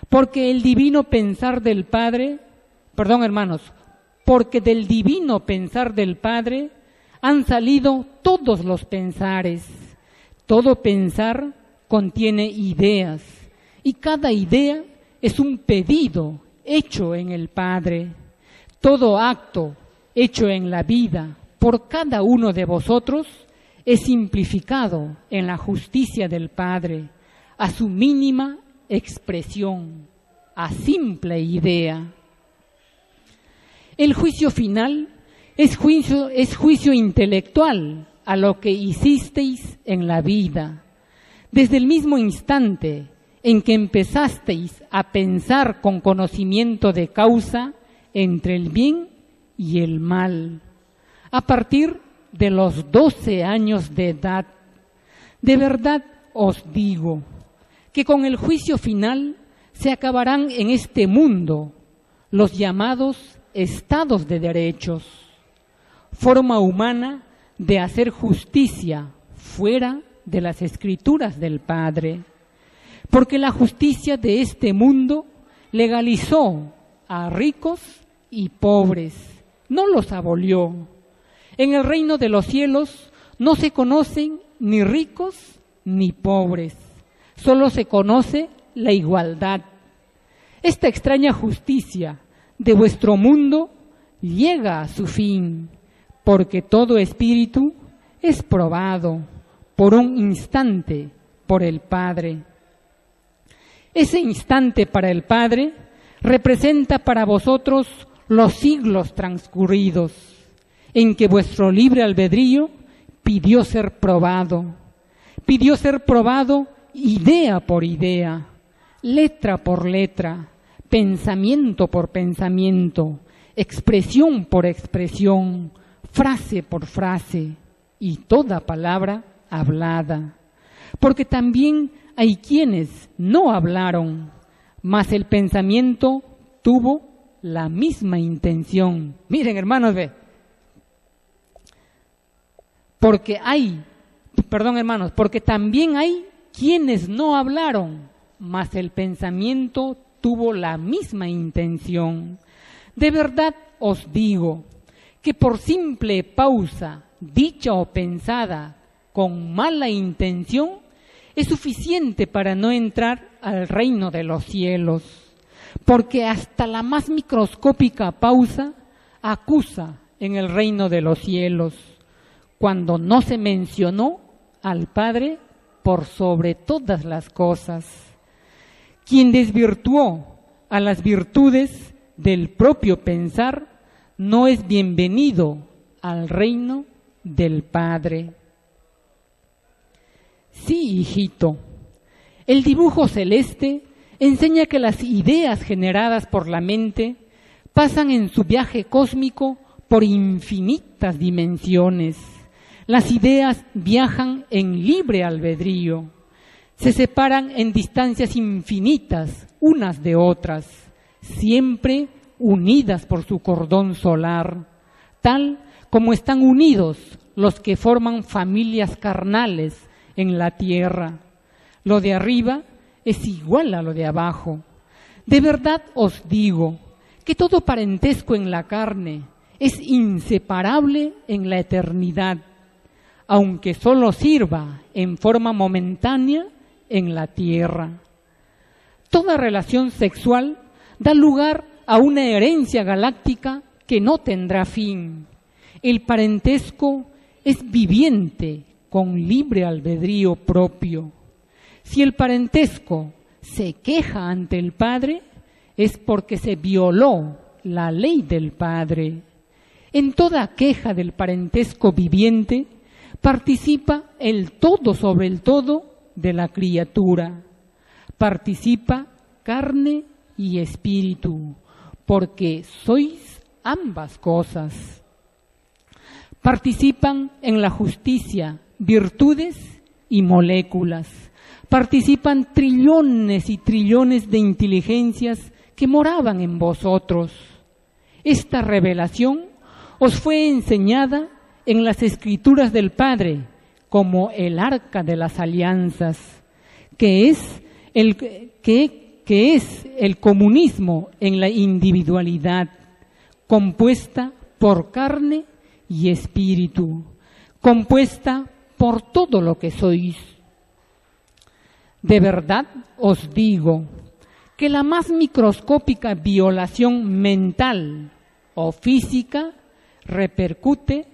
porque el divino pensar del Padre, porque del divino pensar del Padre han salido todos los pensares. Todo pensar contiene ideas y cada idea es un pedido hecho en el Padre. Todo acto hecho en la vida por cada uno de vosotros es simplificado en la justicia del Padre, a su mínima expresión, a simple idea. El juicio final es juicio intelectual a lo que hicisteis en la vida. Desde el mismo instante en que empezasteis a pensar con conocimiento de causa entre el bien y el mal, a partir de los 12 años de edad. De verdad os digo que con el juicio final se acabarán en este mundo los llamados estados de derechos, forma humana de hacer justicia fuera de las escrituras del Padre, porque la justicia de este mundo legalizó a ricos y pobres, no los abolió. En el reino de los cielos no se conocen ni ricos ni pobres, solo se conoce la igualdad. Esta extraña justicia de vuestro mundo llega a su fin, porque todo espíritu es probado por un instante por el Padre. Ese instante para el Padre representa para vosotros los siglos transcurridos, en que vuestro libre albedrío pidió ser probado idea por idea, letra por letra, pensamiento por pensamiento, expresión por expresión, frase por frase y toda palabra hablada. Porque también hay quienes no hablaron, mas el pensamiento tuvo la misma intención. Miren, hermanos, porque también hay quienes no hablaron, mas el pensamiento tuvo la misma intención. De verdad os digo que por simple pausa, dicha o pensada con mala intención, es suficiente para no entrar al reino de los cielos, porque hasta la más microscópica pausa acusa en el reino de los cielos, cuando no se mencionó al Padre por sobre todas las cosas, quien desvirtuó a las virtudes del propio pensar, no es bienvenido al reino del Padre. Sí, hijito, el dibujo celeste enseña que las ideas generadas por la mente pasan en su viaje cósmico por infinitas dimensiones. Las ideas viajan en libre albedrío, se separan en distancias infinitas unas de otras, siempre unidas por su cordón solar, tal como están unidos los que forman familias carnales en la tierra. Lo de arriba es igual a lo de abajo. De verdad os digo que todo parentesco en la carne es inseparable en la eternidad, aunque solo sirva en forma momentánea en la tierra. Toda relación sexual da lugar a una herencia galáctica que no tendrá fin. El parentesco es viviente con libre albedrío propio. Si el parentesco se queja ante el Padre, es porque se violó la ley del Padre. En toda queja del parentesco viviente participa el todo sobre el todo de la criatura. Participa carne y espíritu, porque sois ambas cosas. Participan en la justicia virtudes y moléculas. Participan trillones y trillones de inteligencias que moraban en vosotros. Esta revelación os fue enseñada en las Escrituras del Padre como el arca de las alianzas, que es el comunismo en la individualidad, compuesta por carne y espíritu, compuesta por todo lo que sois. De verdad os digo que la más microscópica violación mental o física repercute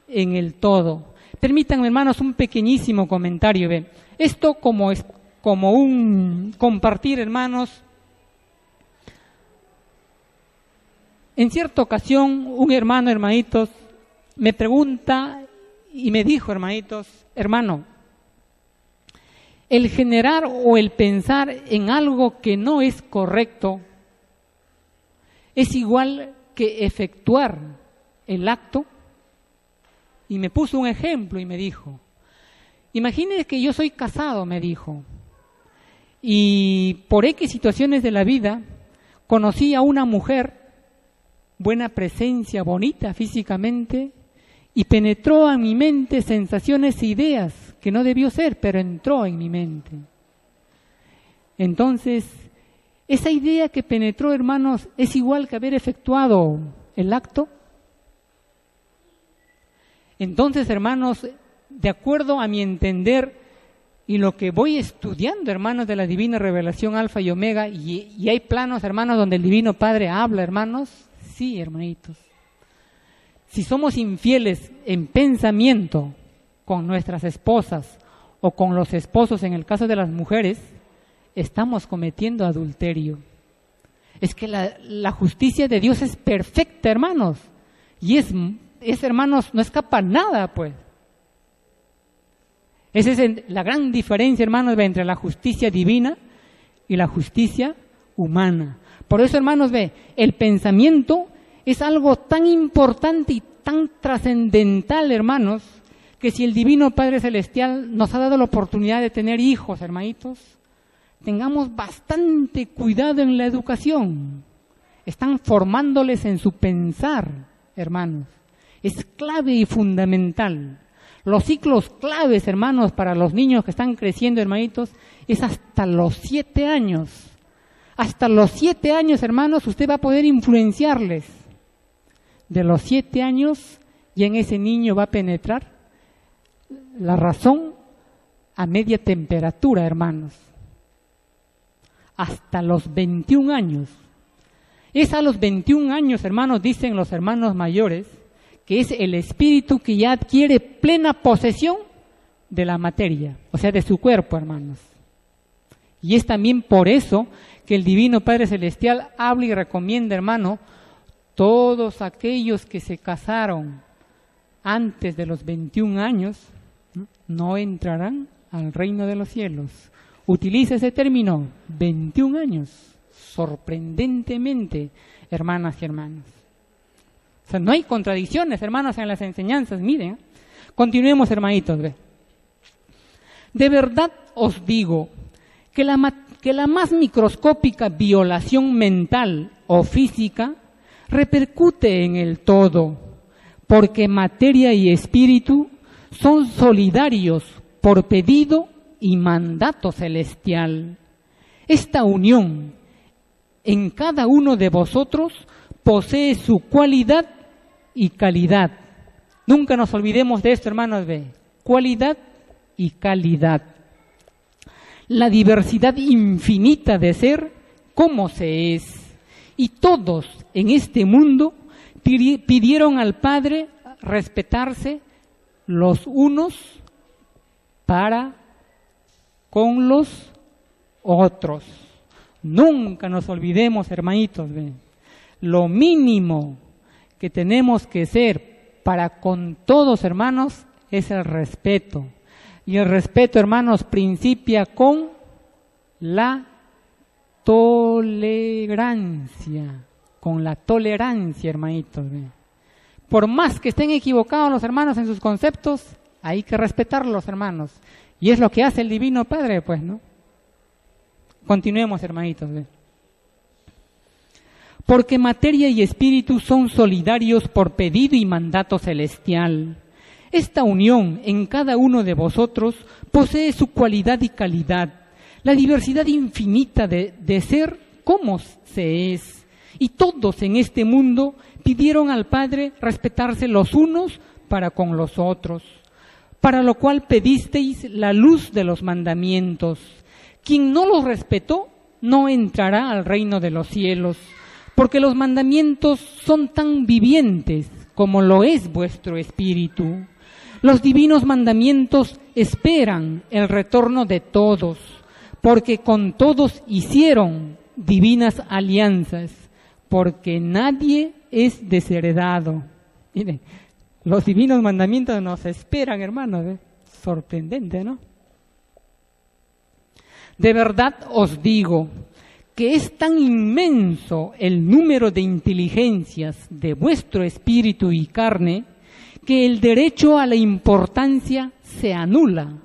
en el todo. Permítanme, hermanos, un pequeñísimo comentario. ¿Ve? Esto es como un compartir, hermanos. En cierta ocasión, un hermano, hermanitos, me pregunta y me dijo, hermanitos, hermano, el generar o el pensar en algo que no es correcto es igual que efectuar el acto. Y me puso un ejemplo y me dijo, imagínese que yo soy casado, me dijo, y por X situaciones de la vida conocí a una mujer, buena presencia, bonita físicamente, y penetró en mi mente sensaciones e ideas que no debió ser, pero entró en mi mente. Entonces, esa idea que penetró, hermanos, es igual que haber efectuado el acto. Entonces, hermanos, de acuerdo a mi entender y lo que voy estudiando, hermanos, de la Divina Revelación Alfa y Omega, y hay planos, hermanos, donde el Divino Padre habla, hermanos, sí, hermanitos. Si somos infieles en pensamiento con nuestras esposas o con los esposos, en el caso de las mujeres, estamos cometiendo adulterio. Es que la justicia de Dios es perfecta, hermanos, y es hermanos, no escapa nada, pues. Esa es la gran diferencia, hermanos, entre la justicia divina y la justicia humana. Por eso, hermanos, el pensamiento es algo tan importante y tan trascendental, hermanos, que si el Divino Padre Celestial nos ha dado la oportunidad de tener hijos, hermanitos, tengamos bastante cuidado en la educación. Están formándoles en su pensar, hermanos. Es clave y fundamental. Los ciclos claves, hermanos, para los niños que están creciendo, hermanitos, es hasta los 7 años. Hasta los 7 años, hermanos, usted va a poder influenciarles. De los 7 años, y en ese niño va a penetrar la razón a media temperatura, hermanos, hasta los 21 años. Es a los 21 años, hermanos, dicen los hermanos mayores, que es el espíritu que ya adquiere plena posesión de la materia, o sea, de su cuerpo, hermanos. Y es también por eso que el Divino Padre Celestial habla y recomienda, hermano, todos aquellos que se casaron antes de los 21 años no entrarán al reino de los cielos. Utiliza ese término, 21 años, sorprendentemente, hermanas y hermanos. O sea, no hay contradicciones, hermanos, en las enseñanzas. Miren, continuemos, hermanitos. De verdad os digo que la más microscópica violación mental o física repercute en el todo, porque materia y espíritu son solidarios por pedido y mandato celestial. Esta unión en cada uno de vosotros posee su cualidad y calidad. Nunca nos olvidemos de esto, hermanos, cualidad y calidad. La diversidad infinita de ser, como se es. Y todos en este mundo pidieron al Padre respetarse los unos para con los otros. Nunca nos olvidemos, hermanitos, lo mínimo que tenemos que ser para con todos, hermanos, es el respeto. Y el respeto, hermanos, principia con la tolerancia. Con la tolerancia, hermanitos. Por más que estén equivocados los hermanos en sus conceptos, hay que respetarlos, hermanos. Y es lo que hace el Divino Padre, pues, ¿no? Continuemos, hermanitos. Porque materia y espíritu son solidarios por pedido y mandato celestial. Esta unión en cada uno de vosotros posee su cualidad y calidad, la diversidad infinita de ser como se es. Y todos en este mundo pidieron al Padre respetarse los unos para con los otros, para lo cual pedisteis la luz de los mandamientos. Quien no los respetó no entrará al reino de los cielos, porque los mandamientos son tan vivientes como lo es vuestro espíritu. Los divinos mandamientos esperan el retorno de todos, porque con todos hicieron divinas alianzas, porque nadie es desheredado. Miren, los divinos mandamientos nos esperan, hermanos. Sorprendente, ¿no? De verdad os digo que es tan inmenso el número de inteligencias de vuestro espíritu y carne, que el derecho a la importancia se anula.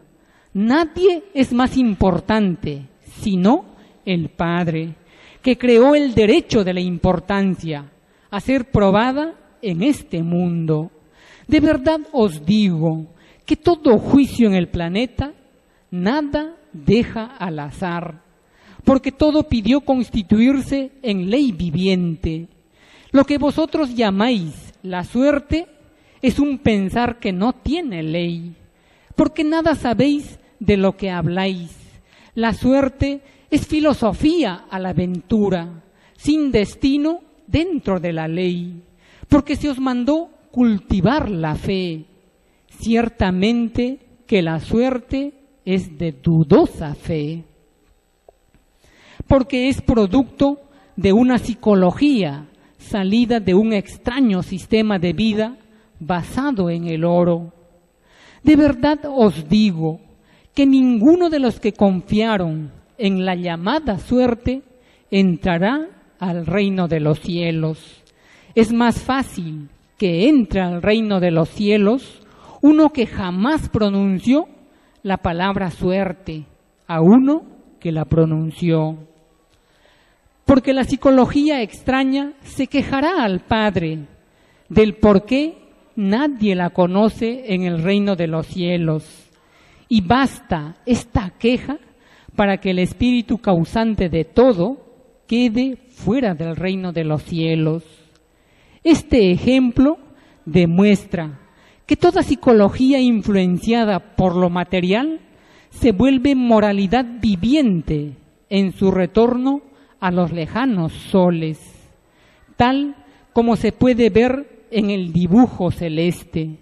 Nadie es más importante, sino el Padre, que creó el derecho de la importancia a ser probada en este mundo. De verdad os digo que todo juicio en el planeta nada deja al azar, porque todo pidió constituirse en ley viviente. Lo que vosotros llamáis la suerte es un pensar que no tiene ley, porque nada sabéis de lo que habláis. La suerte es filosofía a la aventura, sin destino dentro de la ley, porque se os mandó cultivar la fe. Ciertamente que la suerte es de dudosa fe, porque es producto de una psicología salida de un extraño sistema de vida basado en el oro. De verdad os digo que ninguno de los que confiaron en la llamada suerte entrará al reino de los cielos. Es más fácil que entre al reino de los cielos uno que jamás pronunció la palabra suerte a uno que la pronunció. Porque la psicología extraña se quejará al Padre del por qué nadie la conoce en el reino de los cielos. Y basta esta queja para que el espíritu causante de todo quede fuera del reino de los cielos. Este ejemplo demuestra que toda psicología influenciada por lo material se vuelve moralidad viviente en su retorno a los lejanos soles, tal como se puede ver en el dibujo celeste.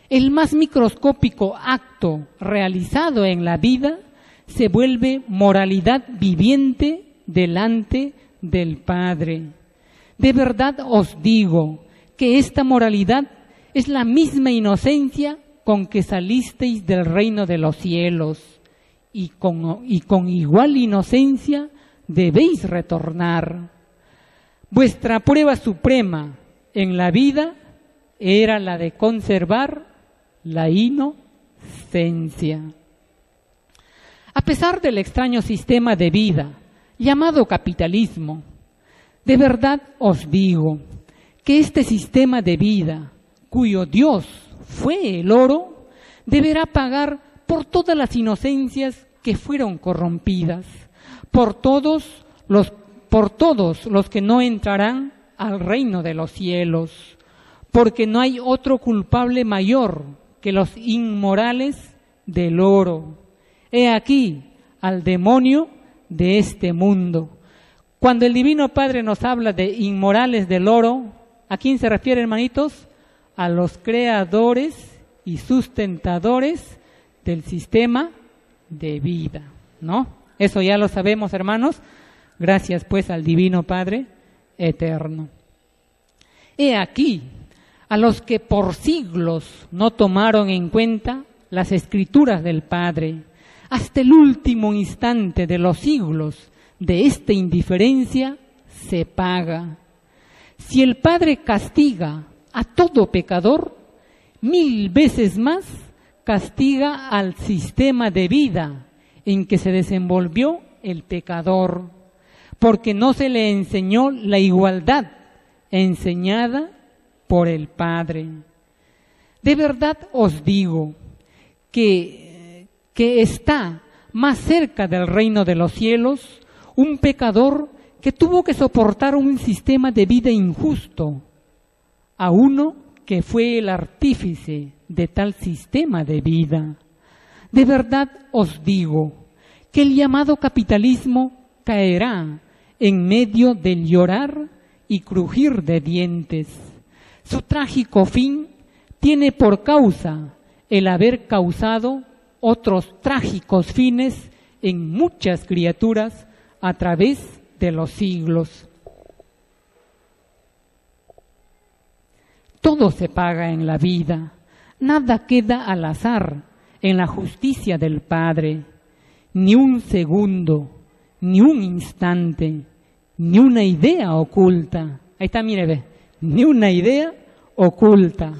El más microscópico acto realizado en la vida se vuelve moralidad viviente delante del Padre. De verdad os digo que esta moralidad es la misma inocencia con que salisteis del reino de los cielos, y con igual inocencia debéis retornar. Vuestra prueba suprema en la vida era la de conservar la inocencia. A pesar del extraño sistema de vida llamado capitalismo, de verdad os digo que este sistema de vida, cuyo Dios fue el oro, deberá pagar por todas las inocencias que fueron corrompidas, por todos los que no entrarán al reino de los cielos, porque no hay otro culpable mayor que los inmorales del oro. He aquí al demonio de este mundo. Cuando el Divino Padre nos habla de inmorales del oro, ¿a quién se refiere, hermanitos? A los creadores y sustentadores del sistema de vida, ¿no? Eso ya lo sabemos, hermanos, gracias pues al Divino Padre eterno. He aquí a los que por siglos no tomaron en cuenta las escrituras del Padre, hasta el último instante de los siglos de esta indiferencia se paga. Si el Padre castiga a todo pecador, 1000 veces más castiga al sistema de vida en que se desenvolvió el pecador, porque no se le enseñó la igualdad enseñada por el Padre. De verdad os digo que está más cerca del reino de los cielos un pecador que tuvo que soportar un sistema de vida injusto, a uno que fue el artífice de tal sistema de vida. De verdad os digo que el llamado capitalismo caerá en medio del llorar y crujir de dientes. Su trágico fin tiene por causa el haber causado otros trágicos fines en muchas criaturas a través de los siglos. Todo se paga en la vida, nada queda al azar en la justicia del Padre, ni un segundo, ni un instante, ni una idea oculta. Ahí está, mire, ve, ni una idea oculta.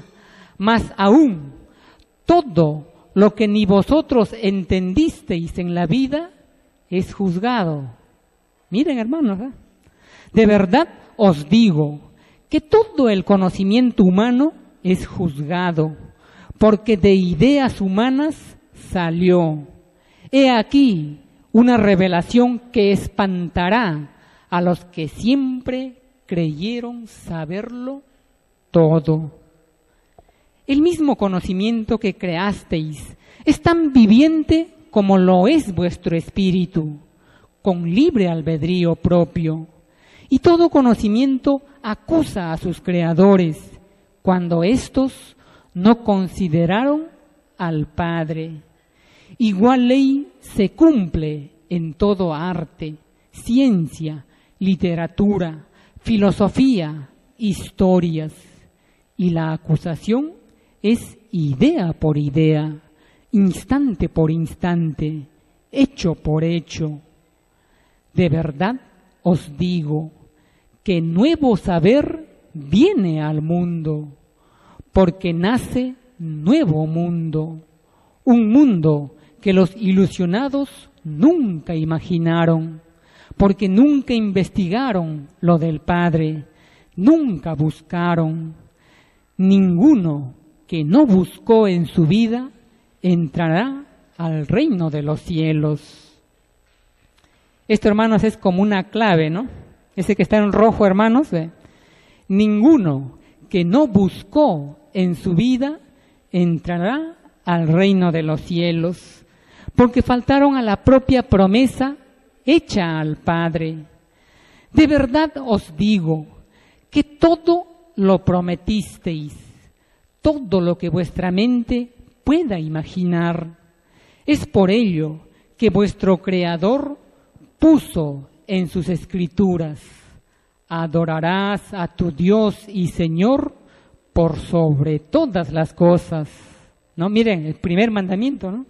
Más aún, todo lo que ni vosotros entendisteis en la vida es juzgado. Miren, hermanos, ¿eh? De verdad os digo que todo el conocimiento humano es juzgado, porque de ideas humanas salió. He aquí una revelación que espantará a los que siempre creyeron saberlo todo. El mismo conocimiento que creasteis es tan viviente como lo es vuestro espíritu, con libre albedrío propio. Y todo conocimiento acusa a sus creadores cuando éstos no consideraron al Padre. Igual ley se cumple en todo arte, ciencia, literatura, filosofía, historias, y la acusación es idea por idea, instante por instante, hecho por hecho. De verdad os digo que nuevo saber viene al mundo, porque nace nuevo mundo, un mundo que los ilusionados nunca imaginaron, porque nunca investigaron lo del Padre, nunca buscaron. Ninguno que no buscó en su vida entrará al reino de los cielos. Esto, hermanos, es como una clave, ¿no? Ese que está en rojo, hermanos. Ninguno que no buscó en su vida entrará al reino de los cielos, porque faltaron a la propia promesa hecha al Padre. De verdad os digo que todo lo prometisteis, todo lo que vuestra mente pueda imaginar. Es por ello que vuestro Creador puso en sus escrituras: adorarás a tu Dios y Señor por sobre todas las cosas. ¿No? Miren, el primer mandamiento, ¿no?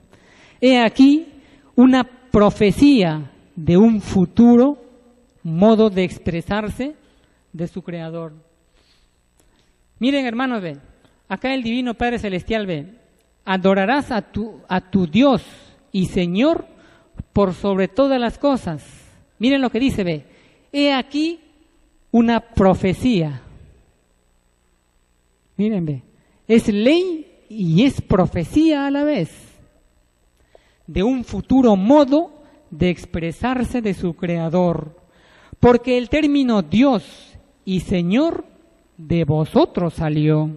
He aquí una profecía de un futuro modo de expresarse de su Creador. Miren, hermanos, ven, acá el Divino Padre Celestial, ven, adorarás a tu Dios y Señor por sobre todas las cosas. Miren lo que dice, ve, he aquí una profecía. Miren, ve, es ley y es profecía a la vez, de un futuro modo de expresarse de su Creador, porque el término Dios y Señor de vosotros salió.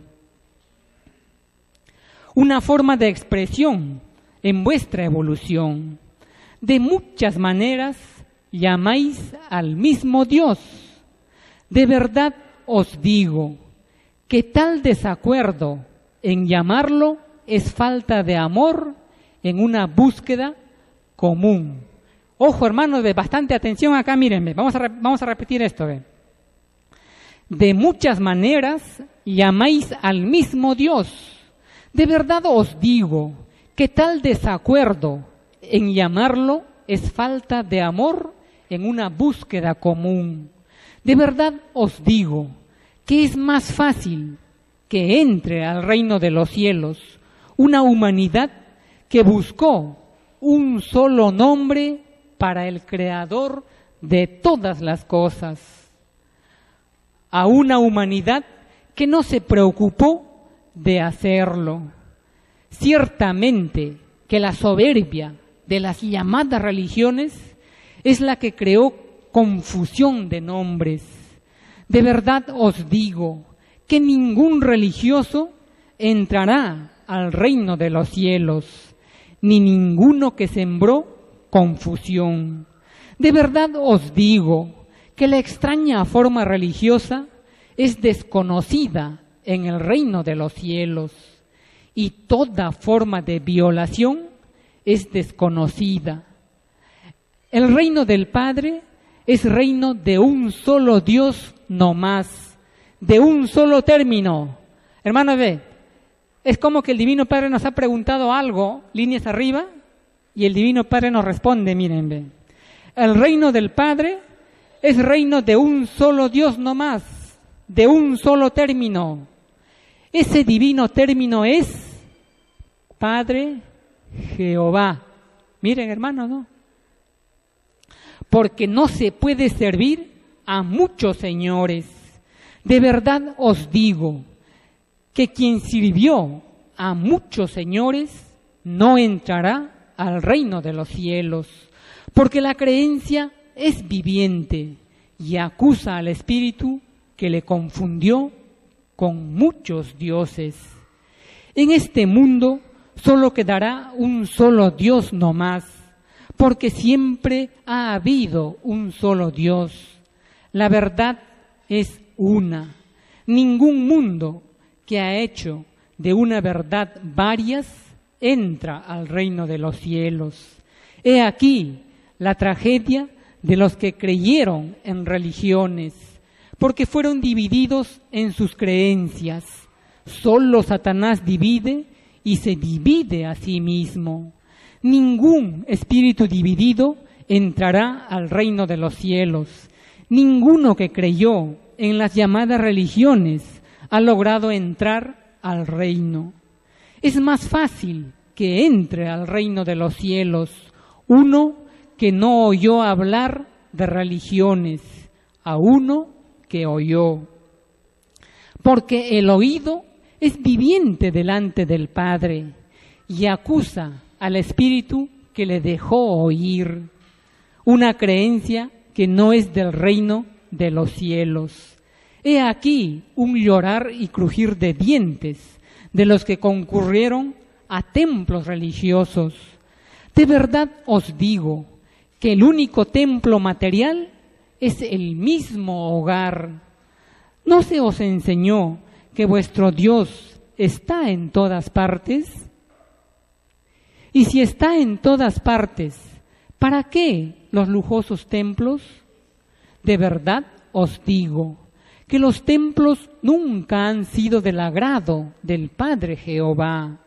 Una forma de expresión en vuestra evolución. De muchas maneras llamáis al mismo Dios. De verdad os digo que tal desacuerdo en llamarlo es falta de amor en una búsqueda común. Ojo, hermanos, de bastante atención acá, mírenme, vamos a repetir esto. ¿Ve? De muchas maneras llamáis al mismo Dios. De verdad os digo que tal desacuerdo en llamarlo es falta de amor en una búsqueda común. De verdad os digo que es más fácil que entre al reino de los cielos una humanidad que buscó un solo nombre para el Creador de todas las cosas, a una humanidad que no se preocupó de hacerlo. Ciertamente que la soberbia de las llamadas religiones es la que creó confusión de nombres. De verdad os digo que ningún religioso entrará al reino de los cielos, ni ninguno que sembró confusión. De verdad os digo que la extraña forma religiosa es desconocida en el reino de los cielos, y toda forma de violación es desconocida. El reino del Padre es reino de un solo Dios no más, de un solo término. Hermanos, ve, es como que el Divino Padre nos ha preguntado algo, líneas arriba, y el Divino Padre nos responde, miren, ve. El reino del Padre es reino de un solo Dios no más, de un solo término. Ese divino término es Padre Jehová. Miren, hermanos, ¿no? Porque no se puede servir a muchos señores. De verdad os digo que quien sirvió a muchos señores no entrará al reino de los cielos, porque la creencia es viviente y acusa al espíritu que le confundió con muchos dioses. En este mundo solo quedará un solo Dios no más, porque siempre ha habido un solo Dios. La verdad es una. Ningún mundo que ha hecho de una verdad varias entra al reino de los cielos. He aquí la tragedia de los que creyeron en religiones, porque fueron divididos en sus creencias. Solo Satanás divide y se divide a sí mismo. Ningún espíritu dividido entrará al reino de los cielos. Ninguno que creyó en las llamadas religiones ha logrado entrar al reino. Es más fácil que entre al reino de los cielos uno que no oyó hablar de religiones, a uno que oyó. Porque el oído es viviente delante del Padre y acusa al espíritu que le dejó oír, una creencia que no es del reino de los cielos. He aquí un llorar y crujir de dientes de los que concurrieron a templos religiosos. De verdad os digo que el único templo material es el mismo hogar. ¿No se os enseñó que vuestro Dios está en todas partes? Y si está en todas partes, ¿para qué los lujosos templos? De verdad os digo que los templos nunca han sido del agrado del Padre Jehová,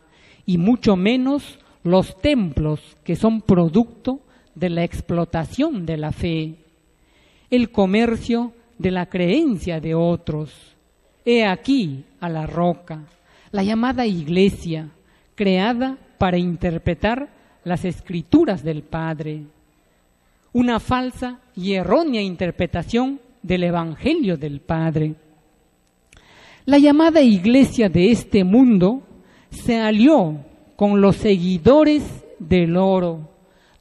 y mucho menos los templos que son producto de la explotación de la fe, el comercio de la creencia de otros. He aquí a la roca, la llamada Iglesia, creada para interpretar las Escrituras del Padre. Una falsa y errónea interpretación del Evangelio del Padre. La llamada Iglesia de este mundo se alió con los seguidores del oro,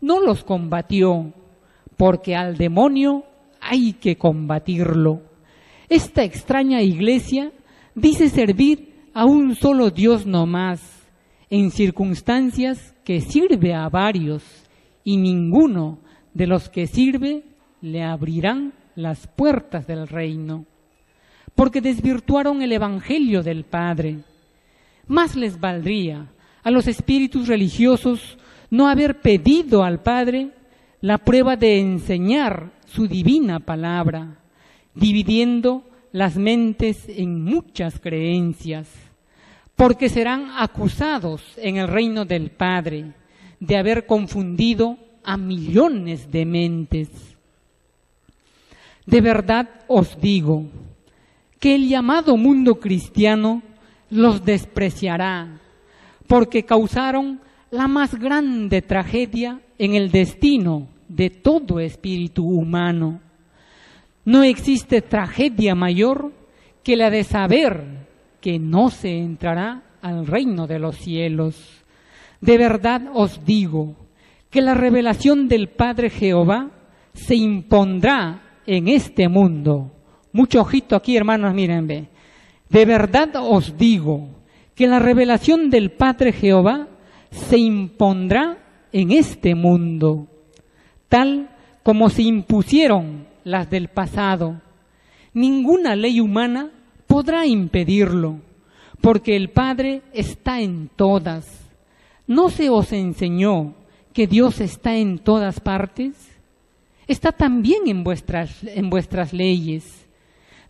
no los combatió, porque al demonio hay que combatirlo. Esta extraña iglesia dice servir a un solo Dios nomás, en circunstancias que sirve a varios, y ninguno de los que sirve le abrirán las puertas del reino, porque desvirtuaron el Evangelio del Padre. Más les valdría a los espíritus religiosos no haber pedido al Padre la prueba de enseñar su divina palabra, dividiendo las mentes en muchas creencias, porque serán acusados en el reino del Padre de haber confundido a millones de mentes. De verdad os digo que el llamado mundo cristiano los despreciará, porque causaron la más grande tragedia en el destino de todo espíritu humano. No existe tragedia mayor que la de saber que no se entrará al reino de los cielos. De verdad os digo que la revelación del Padre Jehová se impondrá en este mundo. Mucho ojito aquí, hermanos, mírenme. De verdad os digo que la revelación del Padre Jehová se impondrá en este mundo, tal como se impusieron las del pasado. Ninguna ley humana podrá impedirlo, porque el Padre está en todas. ¿No se os enseñó que Dios está en todas partes? Está también en vuestras leyes.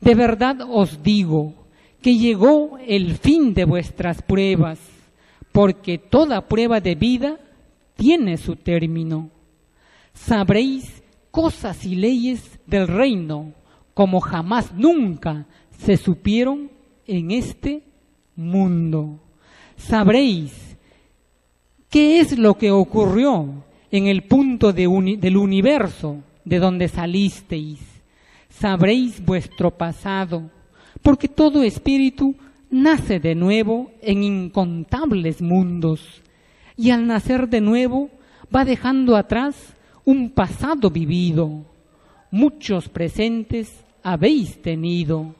De verdad os digo que llegó el fin de vuestras pruebas, porque toda prueba de vida tiene su término. Sabréis cosas y leyes del reino como jamás nunca se supieron en este mundo. Sabréis qué es lo que ocurrió en el punto del universo de donde salisteis. Sabréis vuestro pasado, porque todo espíritu nace de nuevo en incontables mundos, y al nacer de nuevo va dejando atrás un pasado vivido. Muchos presentes habéis tenido,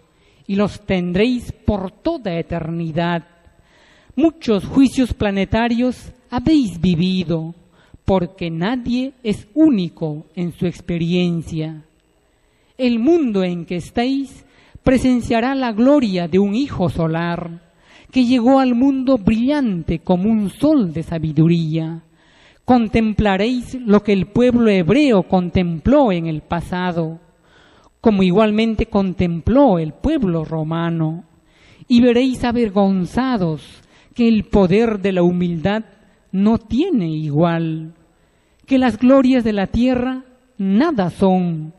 y los tendréis por toda eternidad. Muchos juicios planetarios habéis vivido, porque nadie es único en su experiencia. El mundo en que estáis presenciará la gloria de un hijo solar, que llegó al mundo brillante como un sol de sabiduría. Contemplaréis lo que el pueblo hebreo contempló en el pasado, como igualmente contempló el pueblo romano, y veréis avergonzados que el poder de la humildad no tiene igual, que las glorias de la tierra nada son.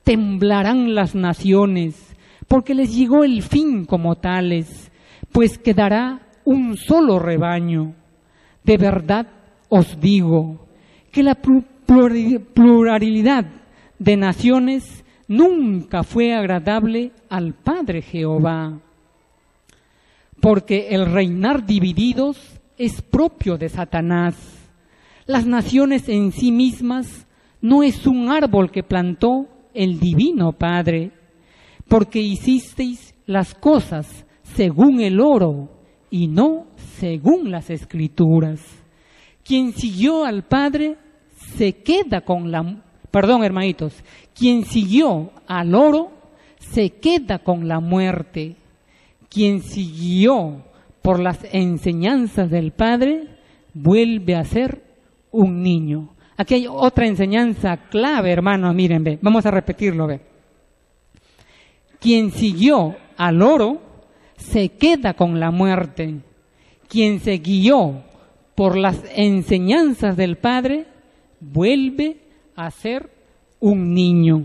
Temblarán las naciones, porque les llegó el fin como tales, pues quedará un solo rebaño. De verdad os digo que la pluralidad de naciones nunca fue agradable al Padre Jehová, porque el reinar divididos es propio de Satanás. Las naciones en sí mismas no es un árbol que plantó el Divino Padre, porque hicisteis las cosas según el oro y no según las Escrituras. Quien siguió al Padre se queda con la... Perdón, hermanitos. Quien siguió al oro se queda con la muerte. Quien siguió por las enseñanzas del Padre vuelve a ser un niño. Aquí hay otra enseñanza clave, hermanos, miren, ve. Vamos a repetirlo, ve. Quien siguió al oro se queda con la muerte. Quien se guió por las enseñanzas del Padre vuelve a ser un niño.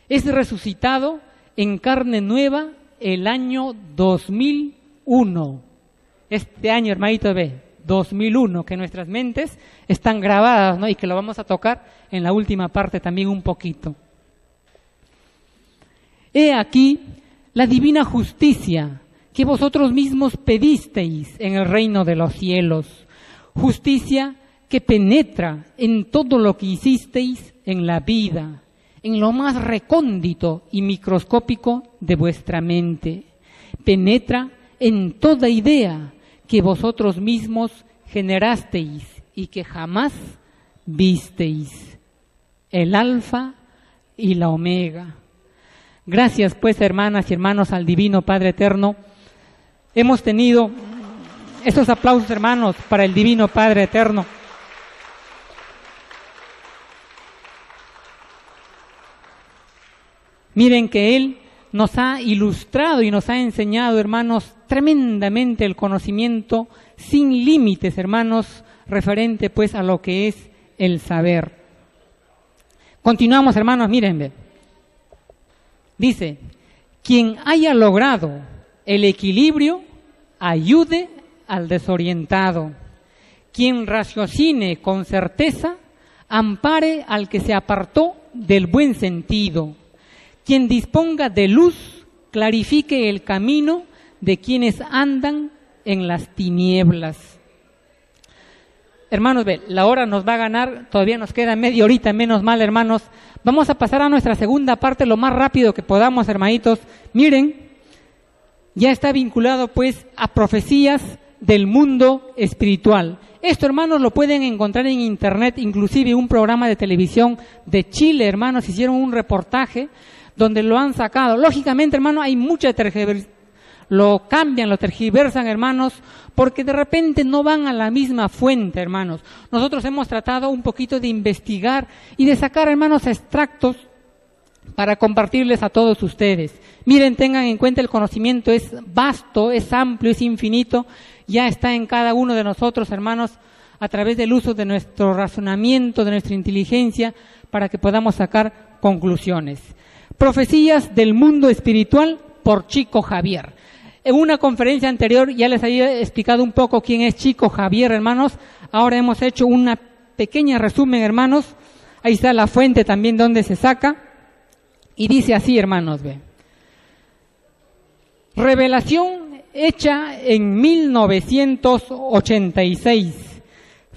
Es resucitado en carne nueva el año 2001. Este año, hermanito, ve, 2001, que nuestras mentes están grabadas, ¿no? Y que lo vamos a tocar en la última parte también un poquito. He aquí la divina justicia que vosotros mismos pedisteis en el reino de los cielos. Justicia que penetra en todo lo que hicisteis en la vida, en lo más recóndito y microscópico de vuestra mente. Penetra en toda idea que vosotros mismos generasteis y que jamás visteis. El alfa y la omega. Gracias pues, hermanas y hermanos, al Divino Padre Eterno. Hemos tenido estos aplausos, hermanos, para el Divino Padre Eterno. Miren que Él nos ha ilustrado y nos ha enseñado, hermanos, tremendamente el conocimiento sin límites, hermanos, referente pues a lo que es el saber. Continuamos, hermanos, mírenme. Dice, quien haya logrado el equilibrio, ayude al desorientado. Quien raciocine con certeza, ampare al que se apartó del buen sentido. Quien disponga de luz, clarifique el camino de quienes andan en las tinieblas. Hermanos, ve, la hora nos va a ganar, todavía nos queda media horita, menos mal, hermanos. Vamos a pasar a nuestra segunda parte lo más rápido que podamos, hermanitos. Miren, ya está vinculado pues a profecías del mundo espiritual. Esto, hermanos, lo pueden encontrar en internet, inclusive un programa de televisión de Chile, hermanos, hicieron un reportaje donde lo han sacado. Lógicamente, hermanos, hay mucha tergiversación. Lo cambian, lo tergiversan, hermanos, porque de repente no van a la misma fuente, hermanos. Nosotros hemos tratado un poquito de investigar y de sacar, hermanos, extractos para compartirles a todos ustedes. Miren, tengan en cuenta, el conocimiento es vasto, es amplio, es infinito, ya está en cada uno de nosotros, hermanos, a través del uso de nuestro razonamiento, de nuestra inteligencia, para que podamos sacar conclusiones. Profecías del mundo espiritual por Chico Javier. En una conferencia anterior ya les había explicado un poco quién es Chico Javier, hermanos. Ahora hemos hecho una pequeña resumen, hermanos. Ahí está la fuente también donde se saca. Y dice así, hermanos, ve. Revelación hecha en 1986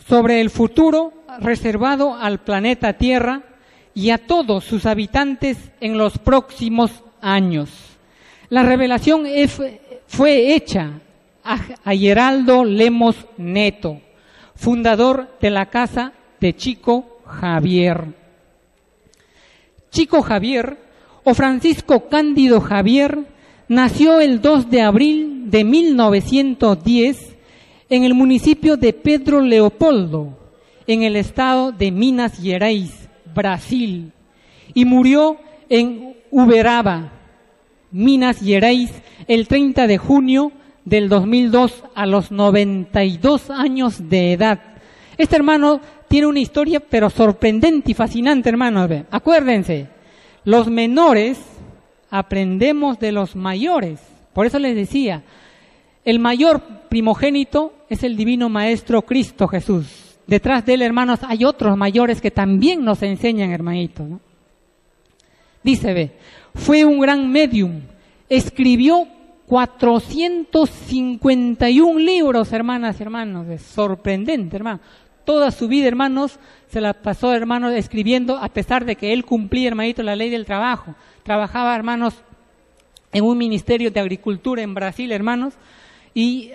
sobre el futuro reservado al planeta Tierra y a todos sus habitantes en los próximos años. La revelación fue hecha a Geraldo Lemos Neto, fundador de la casa de Chico Javier. Chico Javier, o Francisco Cándido Javier, nació el 2 de abril de 1910 en el municipio de Pedro Leopoldo, en el estado de Minas Gerais, Brasil, y murió en Uberaba, Minas Gerais, el 30 de junio del 2002 a los 92 años de edad. Este hermano tiene una historia pero sorprendente y fascinante, hermanos. Acuérdense, los menores aprendemos de los mayores. Por eso les decía, el mayor primogénito es el Divino Maestro Cristo Jesús. Detrás de él, hermanos, hay otros mayores que también nos enseñan, hermanito, ¿no? Dice, ve, fue un gran médium, escribió 451 libros, hermanas y hermanos, es sorprendente, hermano. Toda su vida, hermanos, se la pasó, hermanos, escribiendo, a pesar de que él cumplía, hermanito, la ley del trabajo. Trabajaba, hermanos, en un ministerio de agricultura en Brasil, hermanos, y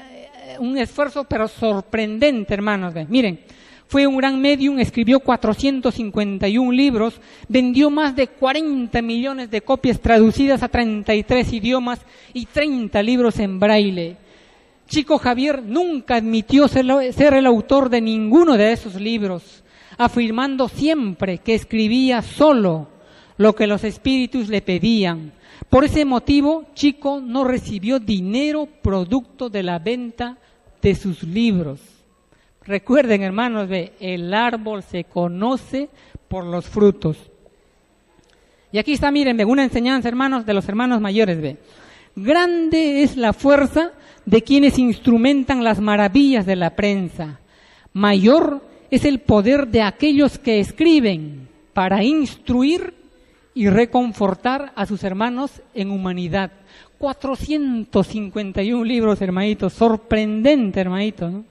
un esfuerzo pero sorprendente, hermanos. Miren, fue un gran medium, escribió 451 libros, vendió más de 40 millones de copias traducidas a 33 idiomas y 30 libros en braille. Chico Javier nunca admitió ser el autor de ninguno de esos libros, afirmando siempre que escribía solo lo que los espíritus le pedían. Por ese motivo, Chico no recibió dinero producto de la venta de sus libros. Recuerden, hermanos, el árbol se conoce por los frutos. Y aquí está, miren, una enseñanza, hermanos, de los hermanos mayores. Grande es la fuerza de quienes instrumentan las maravillas de la prensa. Mayor es el poder de aquellos que escriben para instruir y reconfortar a sus hermanos en humanidad. 451 libros, hermanitos, sorprendente, hermanitos, ¿no?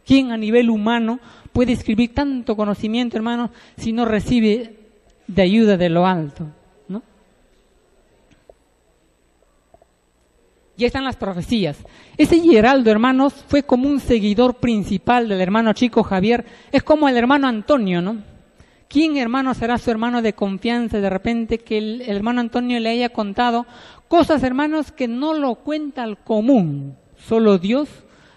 ¿Quién a nivel humano puede escribir tanto conocimiento, hermano, si no recibe de ayuda de lo alto, ¿no? Ya están las profecías. Ese Geraldo, hermanos, fue como un seguidor principal del hermano Chico Javier. Es como el hermano Antonio, ¿no? ¿Quién, hermano, será su hermano de confianza de repente que el hermano Antonio le haya contado cosas, hermanos, que no lo cuenta al común? Solo Dios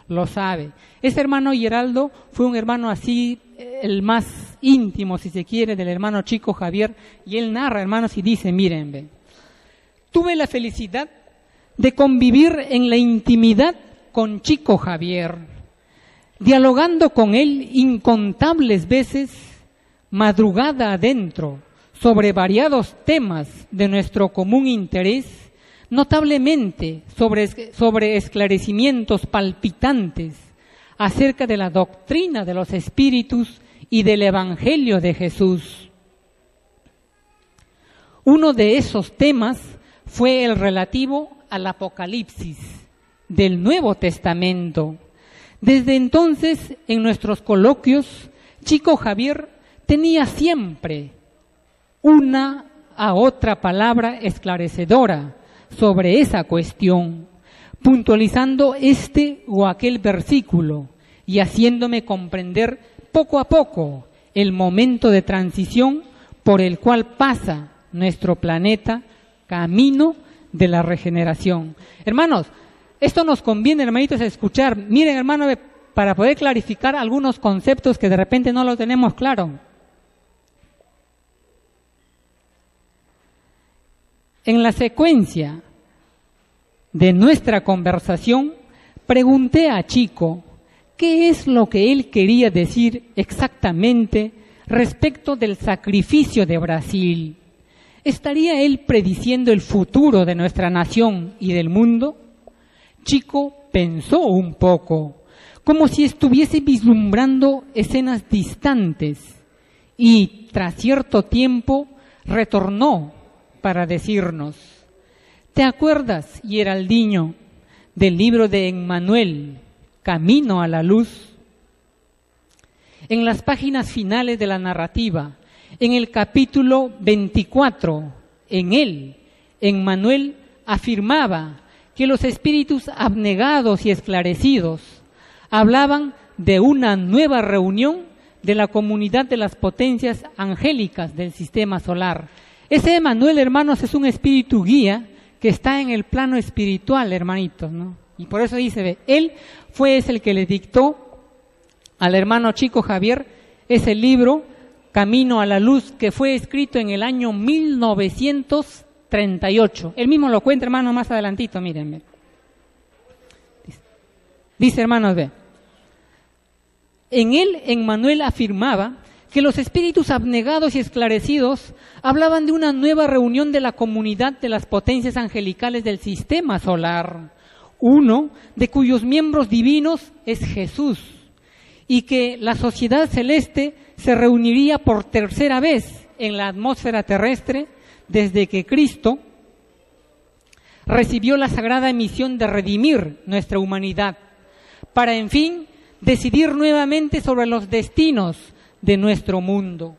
lo sabe. Ese hermano Geraldo fue un hermano así, el más íntimo, si se quiere, del hermano Chico Javier, y él narra, hermanos, y dice, miren, tuve la felicidad de convivir en la intimidad con Chico Javier, dialogando con él incontables veces, madrugada adentro, sobre variados temas de nuestro común interés, notablemente sobre esclarecimientos palpitantes acerca de la doctrina de los espíritus y del Evangelio de Jesús. Uno de esos temas fue el relativo al Apocalipsis del Nuevo Testamento. Desde entonces, en nuestros coloquios, Chico Javier tenía siempre una a otra palabra esclarecedora sobre esa cuestión, puntualizando este o aquel versículo y haciéndome comprender poco a poco el momento de transición por el cual pasa nuestro planeta camino de la regeneración. Hermanos, esto nos conviene, hermanitos, escuchar. Miren, hermano, para poder clarificar algunos conceptos que de repente no lo tenemos claro. En la secuencia de nuestra conversación, pregunté a Chico qué es lo que él quería decir exactamente respecto del sacrificio de Brasil. ¿Estaría él prediciendo el futuro de nuestra nación y del mundo? Chico pensó un poco, como si estuviese vislumbrando escenas distantes, y tras cierto tiempo retornó para decirnos: ¿te acuerdas, Geraldinho, del libro de Emmanuel, Camino a la Luz? En las páginas finales de la narrativa, en el capítulo 24, en él, Emmanuel afirmaba que los espíritus abnegados y esclarecidos hablaban de una nueva reunión de la comunidad de las potencias angélicas del sistema solar. Ese Emmanuel, hermanos, es un espíritu guía que está en el plano espiritual, hermanitos, ¿no? Y por eso dice, él fue el que le dictó al hermano Chico Javier ese libro, Camino a la Luz, que fue escrito en el año 1938. Él mismo lo cuenta, hermano, más adelantito, mírenme. Dice, hermanos, en él, Emmanuel afirmaba que los espíritus abnegados y esclarecidos hablaban de una nueva reunión de la comunidad de las potencias angelicales del sistema solar, uno de cuyos miembros divinos es Jesús, y que la sociedad celeste se reuniría por tercera vez en la atmósfera terrestre desde que Cristo recibió la sagrada misión de redimir nuestra humanidad, para en fin decidir nuevamente sobre los destinos de nuestro mundo.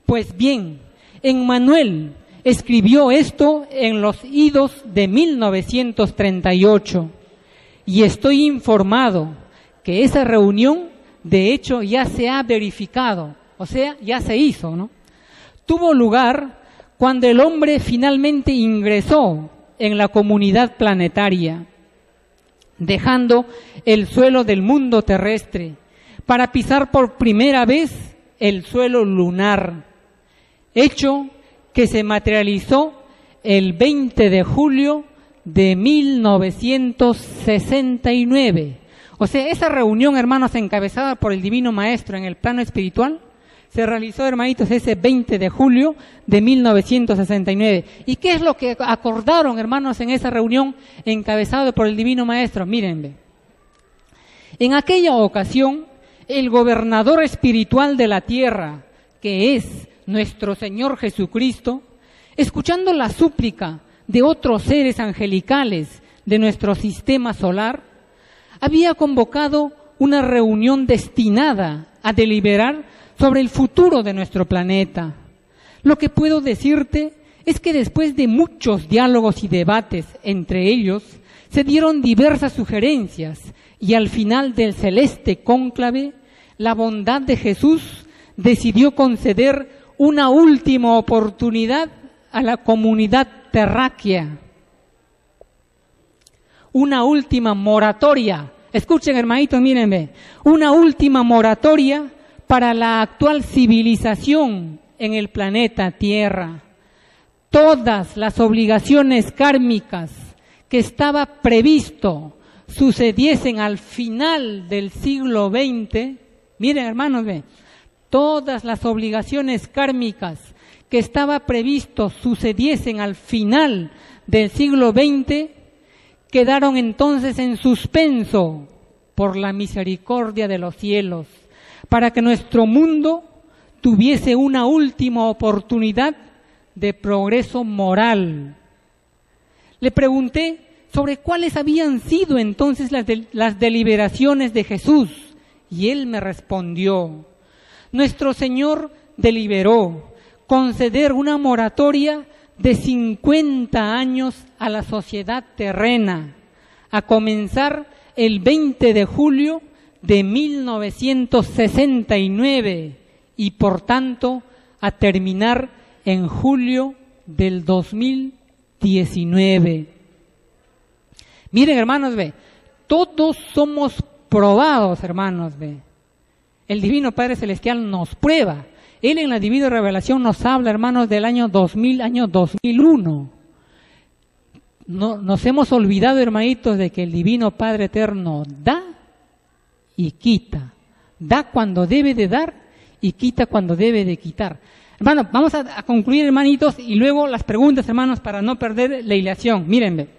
Pues bien, Emmanuel escribió esto en los idos de 1938, y estoy informado que esa reunión, de hecho, ya se ha verificado, o sea, ya se hizo, ¿no? Tuvo lugar cuando el hombre finalmente ingresó en la comunidad planetaria, dejando el suelo del mundo terrestre para pisar por primera vez el suelo lunar, hecho que se materializó el 20 de julio de 1969. O sea, esa reunión, hermanos, encabezada por el Divino Maestro en el plano espiritual, se realizó, hermanitos, ese 20 de julio de 1969. ¿Y qué es lo que acordaron, hermanos, en esa reunión encabezada por el Divino Maestro? Mírenme. En aquella ocasión, el gobernador espiritual de la tierra, que es nuestro Señor Jesucristo, escuchando la súplica de otros seres angelicales de nuestro sistema solar, había convocado una reunión destinada a deliberar sobre el futuro de nuestro planeta. Lo que puedo decirte es que después de muchos diálogos y debates entre ellos, se dieron diversas sugerencias y al final del celeste cónclave, la bondad de Jesús decidió conceder una última oportunidad a la comunidad terráquea. Una última moratoria. Escuchen, hermanitos, mírenme. Una última moratoria para la actual civilización en el planeta Tierra. Todas las obligaciones kármicas que estaba previsto sucediesen al final del siglo XX, miren, hermanos, todas las obligaciones kármicas que estaba previsto sucediesen al final del siglo XX, quedaron entonces en suspenso por la misericordia de los cielos, para que nuestro mundo tuviese una última oportunidad de progreso moral. Le pregunté sobre cuáles habían sido entonces las deliberaciones de Jesús, y él me respondió: nuestro Señor deliberó conceder una moratoria de 50 años a la sociedad terrena, a comenzar el 20 de julio de 1969 y por tanto a terminar en julio del 2019. Miren, hermanos, todos somos probados, hermanos, El Divino Padre Celestial nos prueba. Él en la Divina Revelación nos habla, hermanos, del año 2000, año 2001. No, nos hemos olvidado, hermanitos, de que el Divino Padre Eterno da y quita. Da cuando debe de dar y quita cuando debe de quitar. Hermano, vamos a concluir, hermanitos, y luego las preguntas, hermanos, para no perder la hilación. Mírenme.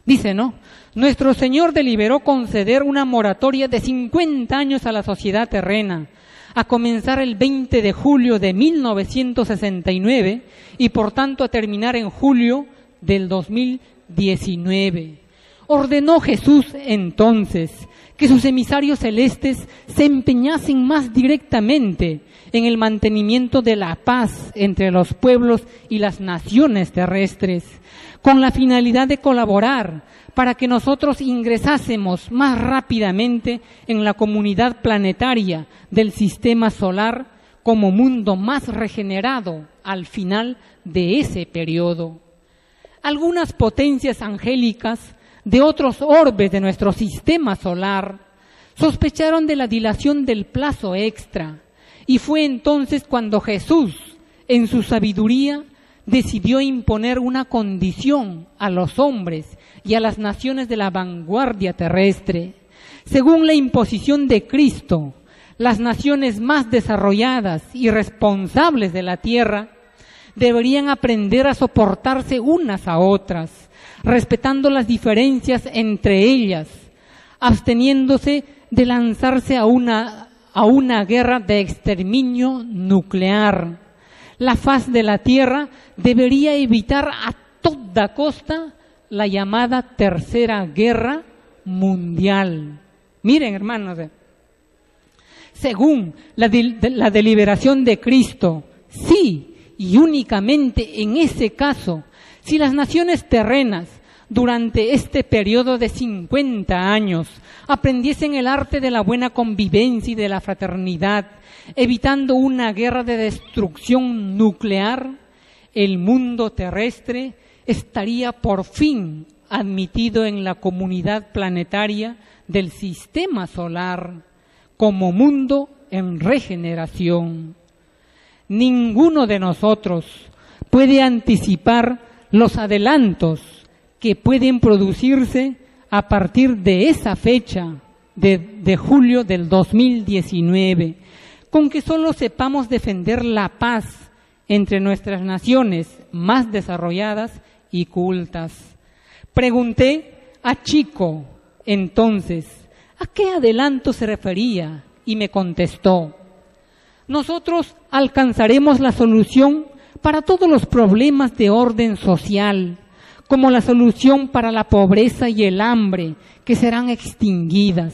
Dice, ¿no? Nuestro Señor deliberó conceder una moratoria de 50 años a la sociedad terrena, a comenzar el 20 de julio de 1969 y por tanto a terminar en julio del 2019. Ordenó Jesús entonces que sus emisarios celestes se empeñasen más directamente en el mantenimiento de la paz entre los pueblos y las naciones terrestres, con la finalidad de colaborar para que nosotros ingresásemos más rápidamente en la comunidad planetaria del sistema solar como mundo más regenerado al final de ese periodo. Algunas potencias angélicas de otros orbes de nuestro sistema solar sospecharon de la dilación del plazo extra, y fue entonces cuando Jesús, en su sabiduría, decidió imponer una condición a los hombres y a las naciones de la vanguardia terrestre. Según la imposición de Cristo, las naciones más desarrolladas y responsables de la tierra deberían aprender a soportarse unas a otras, respetando las diferencias entre ellas, absteniéndose de lanzarse a una guerra de exterminio nuclear. La faz de la tierra debería evitar a toda costa la llamada Tercera Guerra Mundial. Miren, hermanos, según la deliberación de Cristo, sí y únicamente en ese caso, si las naciones terrenas durante este periodo de 50 años aprendiesen el arte de la buena convivencia y de la fraternidad, evitando una guerra de destrucción nuclear, el mundo terrestre estaría por fin admitido en la comunidad planetaria del sistema solar como mundo en regeneración. Ninguno de nosotros puede anticipar los adelantos que pueden producirse a partir de esa fecha de julio del 2019, con que solo sepamos defender la paz entre nuestras naciones más desarrolladas y cultas. Pregunté a Chico entonces a qué adelanto se refería y me contestó: nosotros alcanzaremos la solución para todos los problemas de orden social, como la solución para la pobreza y el hambre, que serán extinguidas.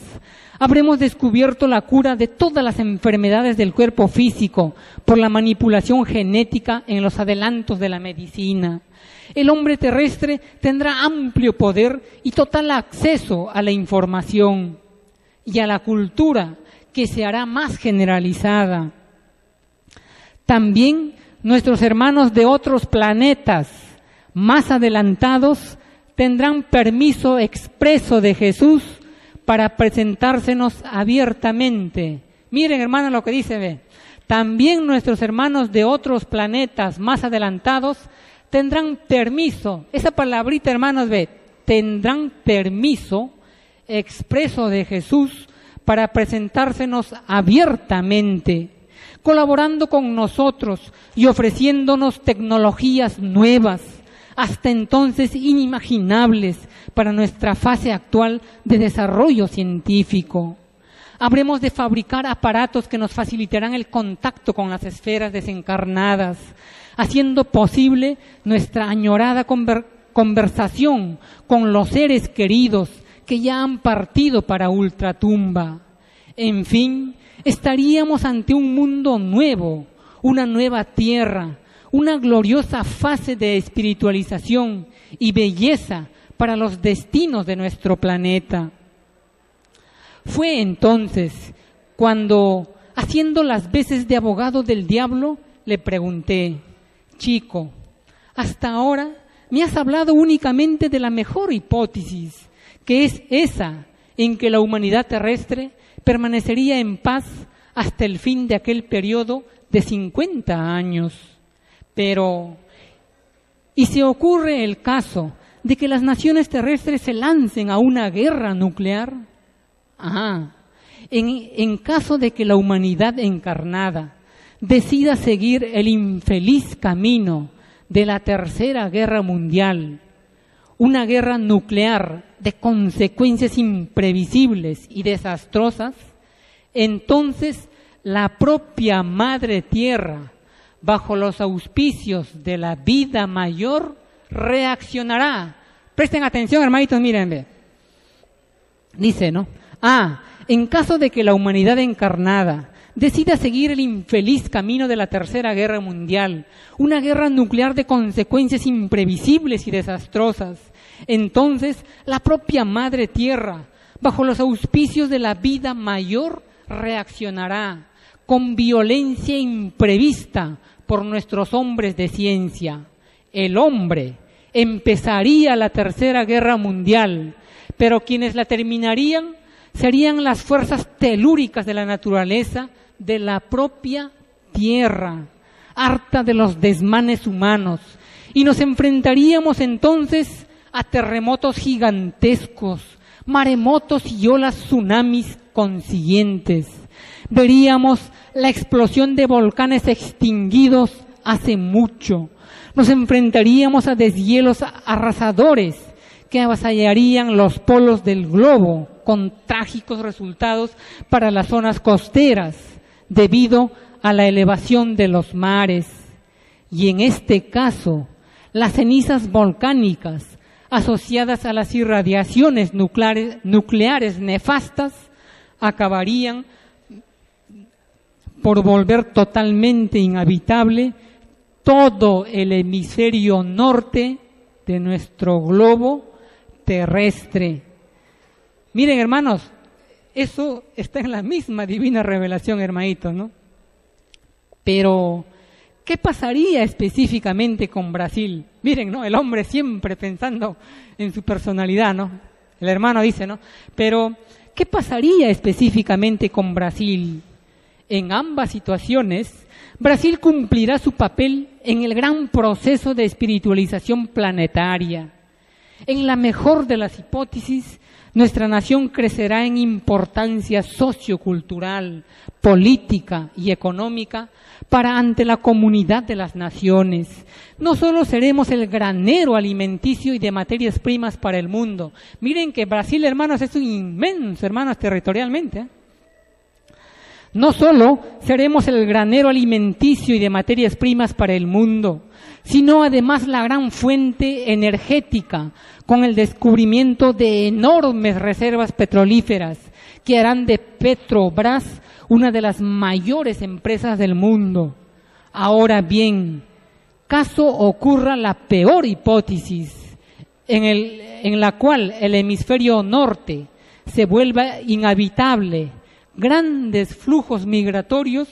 Habremos descubierto la cura de todas las enfermedades del cuerpo físico por la manipulación genética en los adelantos de la medicina. El hombre terrestre tendrá amplio poder y total acceso a la información y a la cultura, que se hará más generalizada. También nuestros hermanos de otros planetas más adelantados tendrán permiso expreso de Jesús para presentársenos abiertamente. Miren, hermanos, lo que dice, ve. También nuestros hermanos de otros planetas más adelantados tendrán permiso, esa palabrita, hermanos, ve, tendrán permiso expreso de Jesús para presentársenos abiertamente, colaborando con nosotros y ofreciéndonos tecnologías nuevas, hasta entonces inimaginables para nuestra fase actual de desarrollo científico. Habremos de fabricar aparatos que nos facilitarán el contacto con las esferas desencarnadas, haciendo posible nuestra añorada conversación con los seres queridos que ya han partido para ultratumba. En fin, estaríamos ante un mundo nuevo, una nueva tierra, una gloriosa fase de espiritualización y belleza para los destinos de nuestro planeta. Fue entonces cuando, haciendo las veces de abogado del diablo, le pregunté: Chico, hasta ahora me has hablado únicamente de la mejor hipótesis, que es esa en que la humanidad terrestre permanecería en paz hasta el fin de aquel periodo de 50 años. Pero, ¿y si ocurre el caso de que las naciones terrestres se lancen a una guerra nuclear? En caso de que la humanidad encarnada decida seguir el infeliz camino de la Tercera Guerra Mundial, una guerra nuclear de consecuencias imprevisibles y desastrosas, entonces la propia Madre Tierra, bajo los auspicios de la vida mayor, reaccionará. Presten atención, hermanitos, miren. Dice, ¿no? En caso de que la humanidad encarnada decida seguir el infeliz camino de la Tercera Guerra Mundial, una guerra nuclear de consecuencias imprevisibles y desastrosas, entonces la propia Madre Tierra, bajo los auspicios de la vida mayor, reaccionará con violencia imprevista por nuestros hombres de ciencia. El hombre empezaría la Tercera Guerra Mundial, pero quienes la terminarían serían las fuerzas telúricas de la naturaleza, de la propia Tierra, harta de los desmanes humanos, y nos enfrentaríamos entonces a terremotos gigantescos, maremotos y olas tsunamis consiguientes. Veríamos la explosión de volcanes extinguidos hace mucho. Nos enfrentaríamos a deshielos arrasadores que avasallarían los polos del globo, con trágicos resultados para las zonas costeras, debido a la elevación de los mares. Y en este caso, las cenizas volcánicas asociadas a las irradiaciones nucleares nefastas acabarían por volver totalmente inhabitable todo el hemisferio norte de nuestro globo, terrestre. Miren, hermanos, eso está en la misma divina revelación, hermanitos, ¿no? Pero, ¿qué pasaría específicamente con Brasil? Miren, ¿no? El hombre siempre pensando en su personalidad, ¿no? El hermano dice, ¿no? Pero, ¿qué pasaría específicamente con Brasil? En ambas situaciones, Brasil cumplirá su papel en el gran proceso de espiritualización planetaria. En la mejor de las hipótesis, nuestra nación crecerá en importancia sociocultural, política y económica para ante la comunidad de las naciones. No solo seremos el granero alimenticio y de materias primas para el mundo. Miren que Brasil, hermanos, es un inmenso, hermanos, territorialmente, ¿eh? No solo seremos el granero alimenticio y de materias primas para el mundo, sino además la gran fuente energética con el descubrimiento de enormes reservas petrolíferas que harán de Petrobras una de las mayores empresas del mundo. Ahora bien, caso ocurra la peor hipótesis, en la cual el hemisferio norte se vuelva inhabitable, grandes flujos migratorios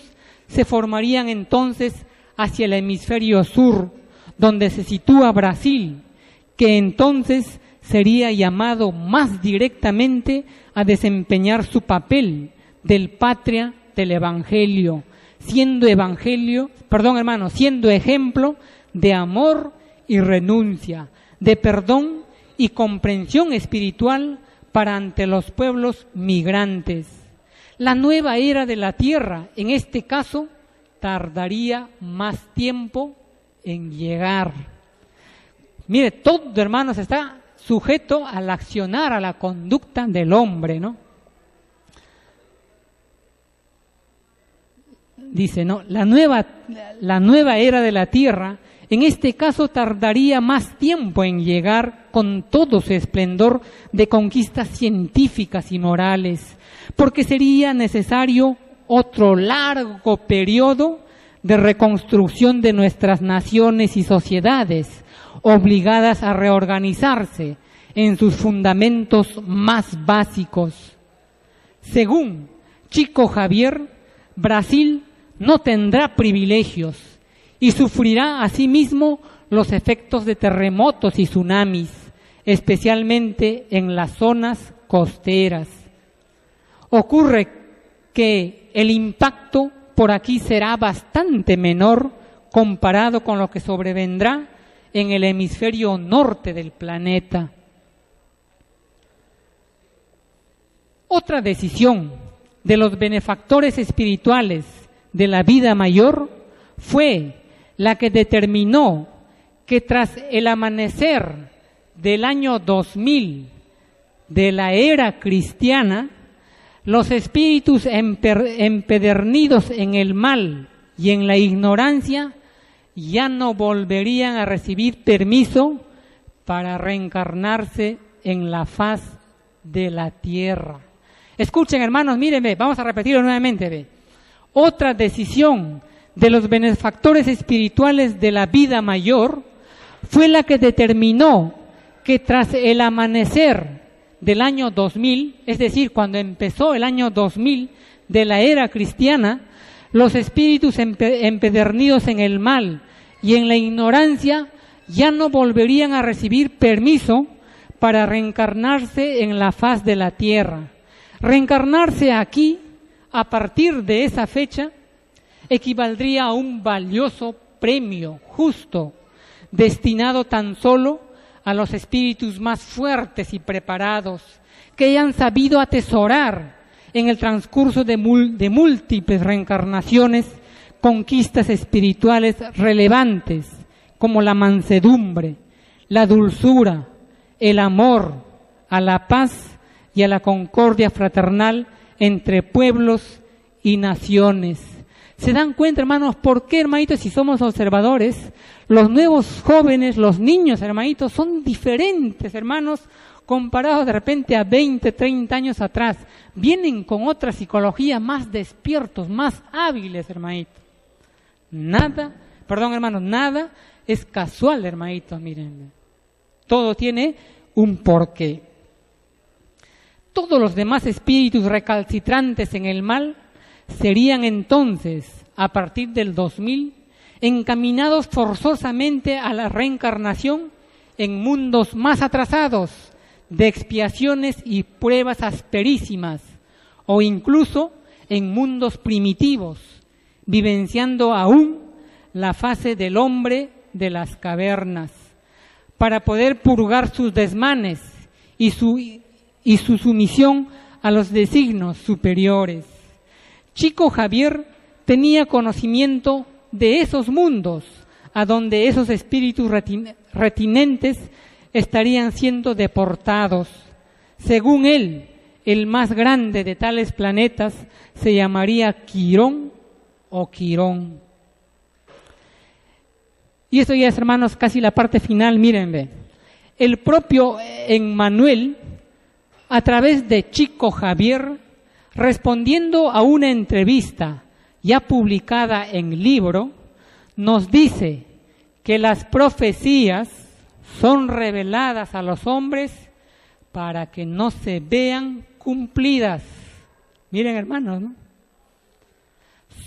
se formarían entonces hacia el hemisferio sur, donde se sitúa Brasil, que entonces sería llamado más directamente a desempeñar su papel del patria del Evangelio, siendo ejemplo de amor y renuncia, de perdón y comprensión espiritual para ante los pueblos migrantes. La nueva era de la tierra, en este caso, tardaría más tiempo en llegar. Mire, todo, hermanos, está sujeto al accionar, a la conducta del hombre, ¿no? Dice, ¿no? La nueva era de la tierra, en este caso, tardaría más tiempo en llegar con todo su esplendor de conquistas científicas y morales, porque sería necesario otro largo periodo de reconstrucción de nuestras naciones y sociedades, obligadas a reorganizarse en sus fundamentos más básicos. Según Chico Xavier, Brasil no tendrá privilegios y sufrirá asimismo los efectos de terremotos y tsunamis, especialmente en las zonas costeras. Ocurre que el impacto por aquí será bastante menor comparado con lo que sobrevendrá en el hemisferio norte del planeta. Otra decisión de los benefactores espirituales de la vida mayor fue la que determinó que tras el amanecer del año 2000 de la era cristiana, los espíritus empedernidos en el mal y en la ignorancia ya no volverían a recibir permiso para reencarnarse en la faz de la tierra. Escuchen, hermanos, mírenme, vamos a repetirlo nuevamente. Ve. Otra decisión de los benefactores espirituales de la vida mayor fue la que determinó que tras el amanecer del año 2000, es decir, cuando empezó el año 2000 de la era cristiana, los espíritus empedernidos en el mal y en la ignorancia ya no volverían a recibir permiso para reencarnarse en la faz de la tierra. Reencarnarse aquí, a partir de esa fecha, equivaldría a un valioso premio justo, destinado tan solo a los espíritus más fuertes y preparados, que hayan sabido atesorar en el transcurso de múltiples reencarnaciones conquistas espirituales relevantes, como la mansedumbre, la dulzura, el amor, a la paz y a la concordia fraternal entre pueblos y naciones. ¿Se dan cuenta, hermanos, por qué, hermanitos, si somos observadores, los nuevos jóvenes, los niños, hermanitos, son diferentes, hermanos, comparados de repente a 20, 30 años atrás? Vienen con otra psicología, más despiertos, más hábiles, hermanitos. Nada es casual, hermanitos, miren. Todo tiene un porqué. Todos los demás espíritus recalcitrantes en el mal serían entonces, a partir del 2000, encaminados forzosamente a la reencarnación en mundos más atrasados, de expiaciones y pruebas asperísimas, o incluso en mundos primitivos, vivenciando aún la fase del hombre de las cavernas, para poder purgar sus desmanes y su sumisión a los designios superiores. Chico Javier tenía conocimiento de esos mundos, a donde esos espíritus retinentes estarían siendo deportados. Según él, el más grande de tales planetas se llamaría Quirón o Quirón. Y eso ya es, hermanos, casi la parte final, mírenme. El propio Emmanuel, a través de Chico Javier, respondiendo a una entrevista ya publicada en libro, nos dice que las profecías son reveladas a los hombres para que no se vean cumplidas. Miren, hermanos, ¿no?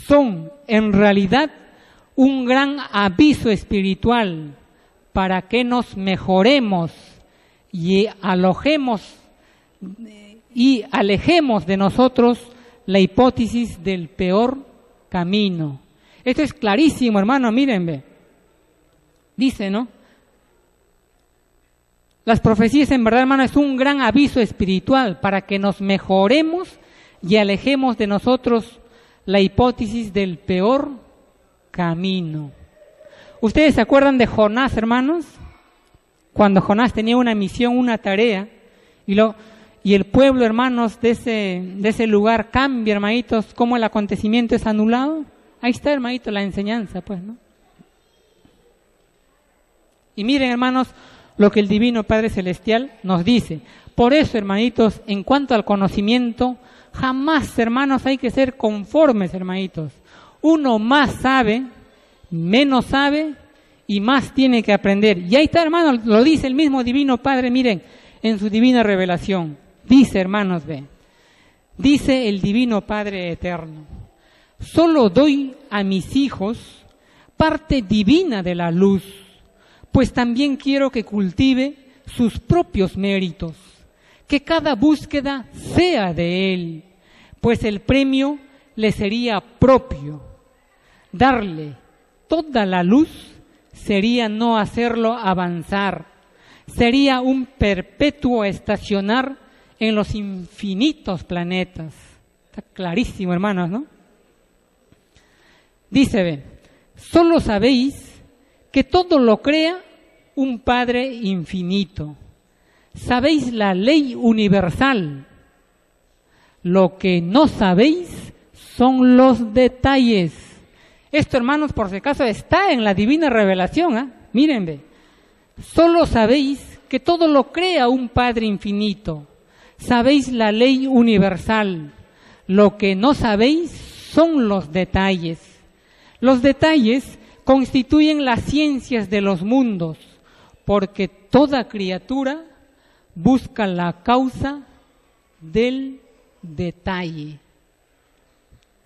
Son en realidad un gran aviso espiritual para que nos mejoremos y alejemos de nosotros la hipótesis del peor camino. Esto es clarísimo, hermano, mírenme. Dice, ¿no? Las profecías, en verdad, hermano, es un gran aviso espiritual para que nos mejoremos y alejemos de nosotros la hipótesis del peor camino. ¿Ustedes se acuerdan de Jonás, hermanos? Cuando Jonás tenía una misión, una tarea, y el pueblo, hermanos, de ese lugar cambia, hermanitos, cómo el acontecimiento es anulado. Ahí está, hermanito, la enseñanza, pues, ¿no? Y miren, hermanos, lo que el Divino Padre Celestial nos dice. Por eso, hermanitos, en cuanto al conocimiento, jamás, hermanos, hay que ser conformes, hermanitos. Uno más sabe, menos sabe y más tiene que aprender. Y ahí está, hermanos, lo dice el mismo Divino Padre, miren, en su divina revelación. Dice, hermanos, dice el Divino Padre Eterno: solo doy a mis hijos parte divina de la luz, pues también quiero que cultive sus propios méritos, que cada búsqueda sea de él, pues el premio le sería propio. Darle toda la luz sería no hacerlo avanzar, sería un perpetuo estacionar en los infinitos planetas. Está clarísimo, hermanos, ¿no? Dice, solo sabéis que todo lo crea un Padre infinito. Sabéis la ley universal. Lo que no sabéis son los detalles. Esto, hermanos, por si acaso, está en la divina revelación, ¿eh? Mírenme. Solo sabéis que todo lo crea un Padre infinito. Sabéis la ley universal. Lo que no sabéis son los detalles. Los detalles constituyen las ciencias de los mundos, porque toda criatura busca la causa del detalle.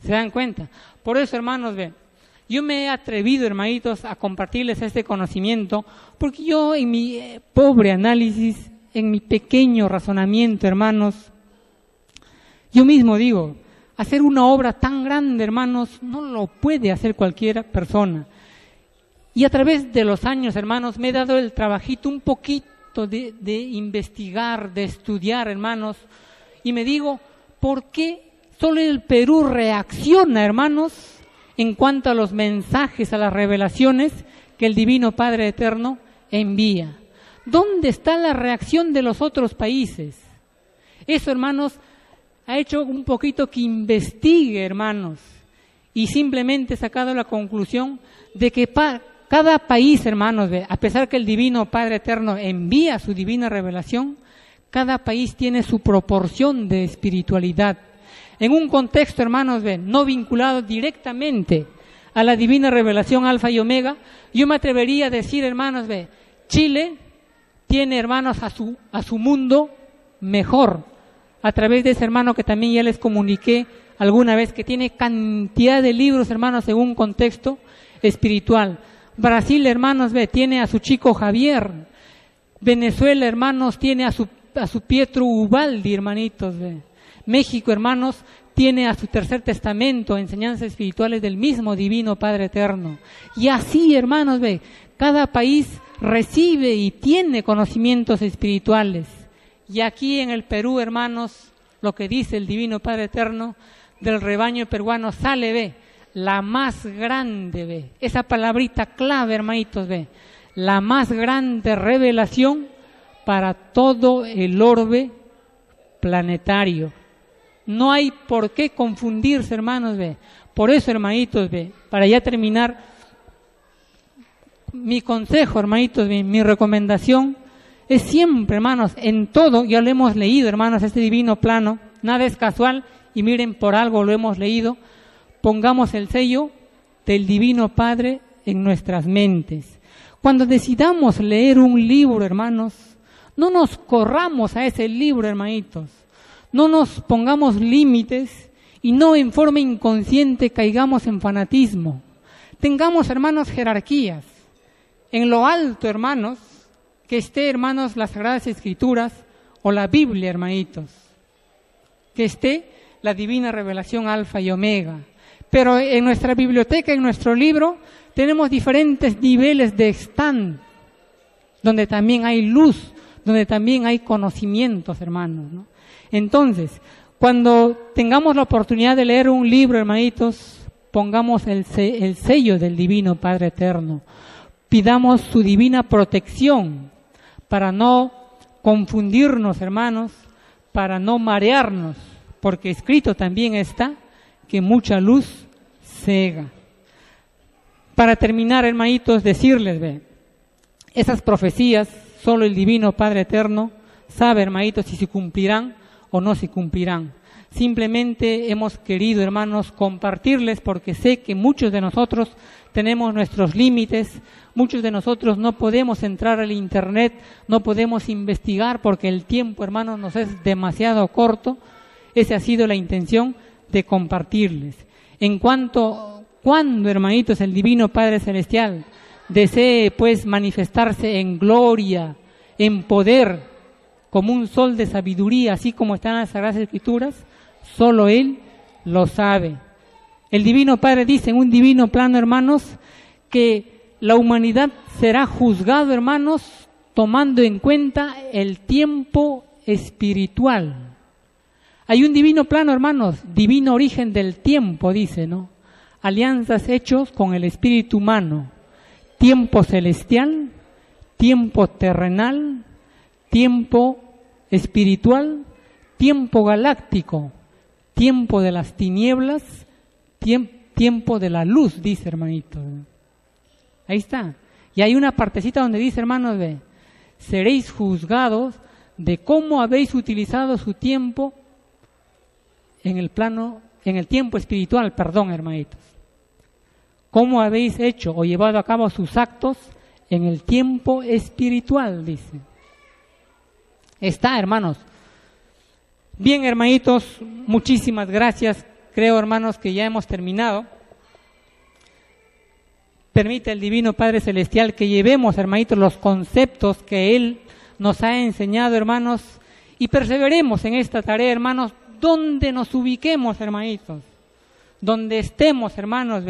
¿Se dan cuenta? Por eso, hermanos, yo me he atrevido, hermanitos, a compartirles este conocimiento, porque yo en mi pobre análisis, en mi pequeño razonamiento, hermanos, yo mismo digo, hacer una obra tan grande, hermanos, no lo puede hacer cualquier persona. Y a través de los años, hermanos, me he dado el trabajito un poquito de investigar, de estudiar, hermanos, y me digo, ¿por qué solo el Perú reacciona, hermanos, en cuanto a los mensajes, a las revelaciones que el Divino Padre Eterno envía? ¿Dónde está la reacción de los otros países? Eso, hermanos, ha hecho un poquito que investigue, hermanos, y simplemente he sacado la conclusión de que cada país, hermanos, a pesar que el Divino Padre Eterno envía su divina revelación, cada país tiene su proporción de espiritualidad. En un contexto, hermanos, no vinculado directamente a la divina revelación alfa y omega, yo me atrevería a decir, hermanos, Chile tiene, hermanos, a su mundo mejor, a través de ese hermano que también ya les comuniqué alguna vez, que tiene cantidad de libros, hermanos, en un contexto espiritual. Brasil, hermanos, tiene a su chico Javier. Venezuela, hermanos, tiene a su Pietro Ubaldi, hermanitos. México, hermanos, tiene a su Tercer Testamento, enseñanzas espirituales del mismo Divino Padre Eterno. Y así, hermanos, cada país recibe y tiene conocimientos espirituales. Y aquí en el Perú, hermanos, lo que dice el Divino Padre Eterno, del rebaño peruano sale, la más grande, esa palabrita clave, hermanitos, la más grande revelación para todo el orbe planetario. No hay por qué confundirse, hermanos, Por eso, hermanitos, para ya terminar, mi consejo, hermanitos, mi recomendación es siempre, hermanos, en todo, ya lo hemos leído, hermanos, este divino plano, nada es casual, y miren, por algo lo hemos leído, pongamos el sello del Divino Padre en nuestras mentes. Cuando decidamos leer un libro, hermanos, no nos corramos a ese libro, hermanitos, no nos pongamos límites y no en forma inconsciente caigamos en fanatismo. Tengamos, hermanos, jerarquías. En lo alto, hermanos, que esté, hermanos, las Sagradas Escrituras o la Biblia, hermanitos. Que esté la divina revelación Alfa y Omega. Pero en nuestra biblioteca, en nuestro libro, tenemos diferentes niveles de stand, donde también hay luz, donde también hay conocimientos, hermanos, ¿no? Entonces, cuando tengamos la oportunidad de leer un libro, hermanitos, pongamos el sello del Divino Padre Eterno. Pidamos su divina protección para no confundirnos, hermanos, para no marearnos, porque escrito también está que mucha luz cega. Para terminar, hermanitos, decirles, esas profecías solo el Divino Padre Eterno sabe, hermanitos, si se cumplirán o no se cumplirán. Simplemente hemos querido, hermanos, compartirles porque sé que muchos de nosotros tenemos nuestros límites, muchos de nosotros no podemos entrar al internet, no podemos investigar porque el tiempo, hermanos, nos es demasiado corto. Esa ha sido la intención de compartirles. Cuando, hermanitos, el Divino Padre Celestial desee, pues, manifestarse en gloria, en poder, como un sol de sabiduría, así como están las Sagradas Escrituras, solo Él lo sabe. El Divino Padre dice en un divino plano, hermanos, que la humanidad será juzgado, hermanos, tomando en cuenta el tiempo espiritual. Hay un divino plano, hermanos, divino origen del tiempo, dice, ¿no? Alianzas hechos con el espíritu humano, tiempo celestial, tiempo terrenal, tiempo espiritual, tiempo galáctico, tiempo de las tinieblas, tiempo de la luz, dice, hermanito. Ahí está. Y hay una partecita donde dice, hermanos, seréis juzgados de cómo habéis utilizado su tiempo en el tiempo espiritual, hermanitos. Cómo habéis hecho o llevado a cabo sus actos en el tiempo espiritual, dice. Está, hermanos. Bien, hermanitos, muchísimas gracias. Creo, hermanos, que ya hemos terminado. Permite el Divino Padre Celestial que llevemos, hermanitos, los conceptos que Él nos ha enseñado, hermanos, y perseveremos en esta tarea, hermanos, donde nos ubiquemos, hermanitos, donde estemos, hermanos,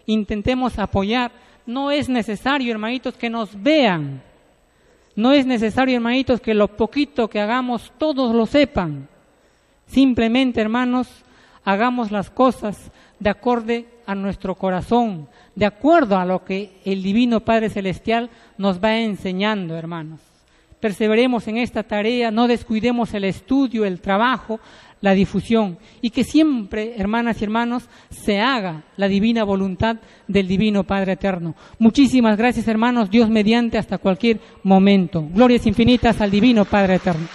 intentemos apoyar. No es necesario, hermanitos, que nos vean. No es necesario, hermanitos, que lo poquito que hagamos todos lo sepan. Simplemente, hermanos, hagamos las cosas de acorde a nuestro corazón, de acuerdo a lo que el Divino Padre Celestial nos va enseñando, hermanos. Perseveremos en esta tarea, no descuidemos el estudio, el trabajo, la difusión, y que siempre, hermanas y hermanos, se haga la divina voluntad del Divino Padre Eterno. Muchísimas gracias, hermanos, Dios mediante, hasta cualquier momento. Glorias infinitas al Divino Padre Eterno.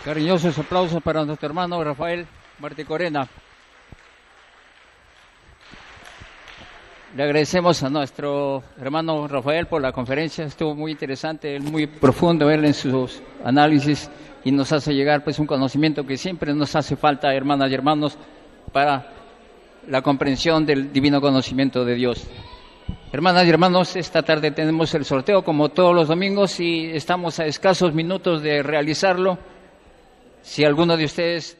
Cariñosos aplausos para nuestro hermano Rafael Martí Corena. Le agradecemos a nuestro hermano Rafael por la conferencia, estuvo muy interesante, muy profundo él en sus análisis y nos hace llegar pues un conocimiento que siempre nos hace falta, hermanas y hermanos, para la comprensión del divino conocimiento de Dios. Hermanas y hermanos, esta tarde tenemos el sorteo como todos los domingos y estamos a escasos minutos de realizarlo. Si alguno de ustedes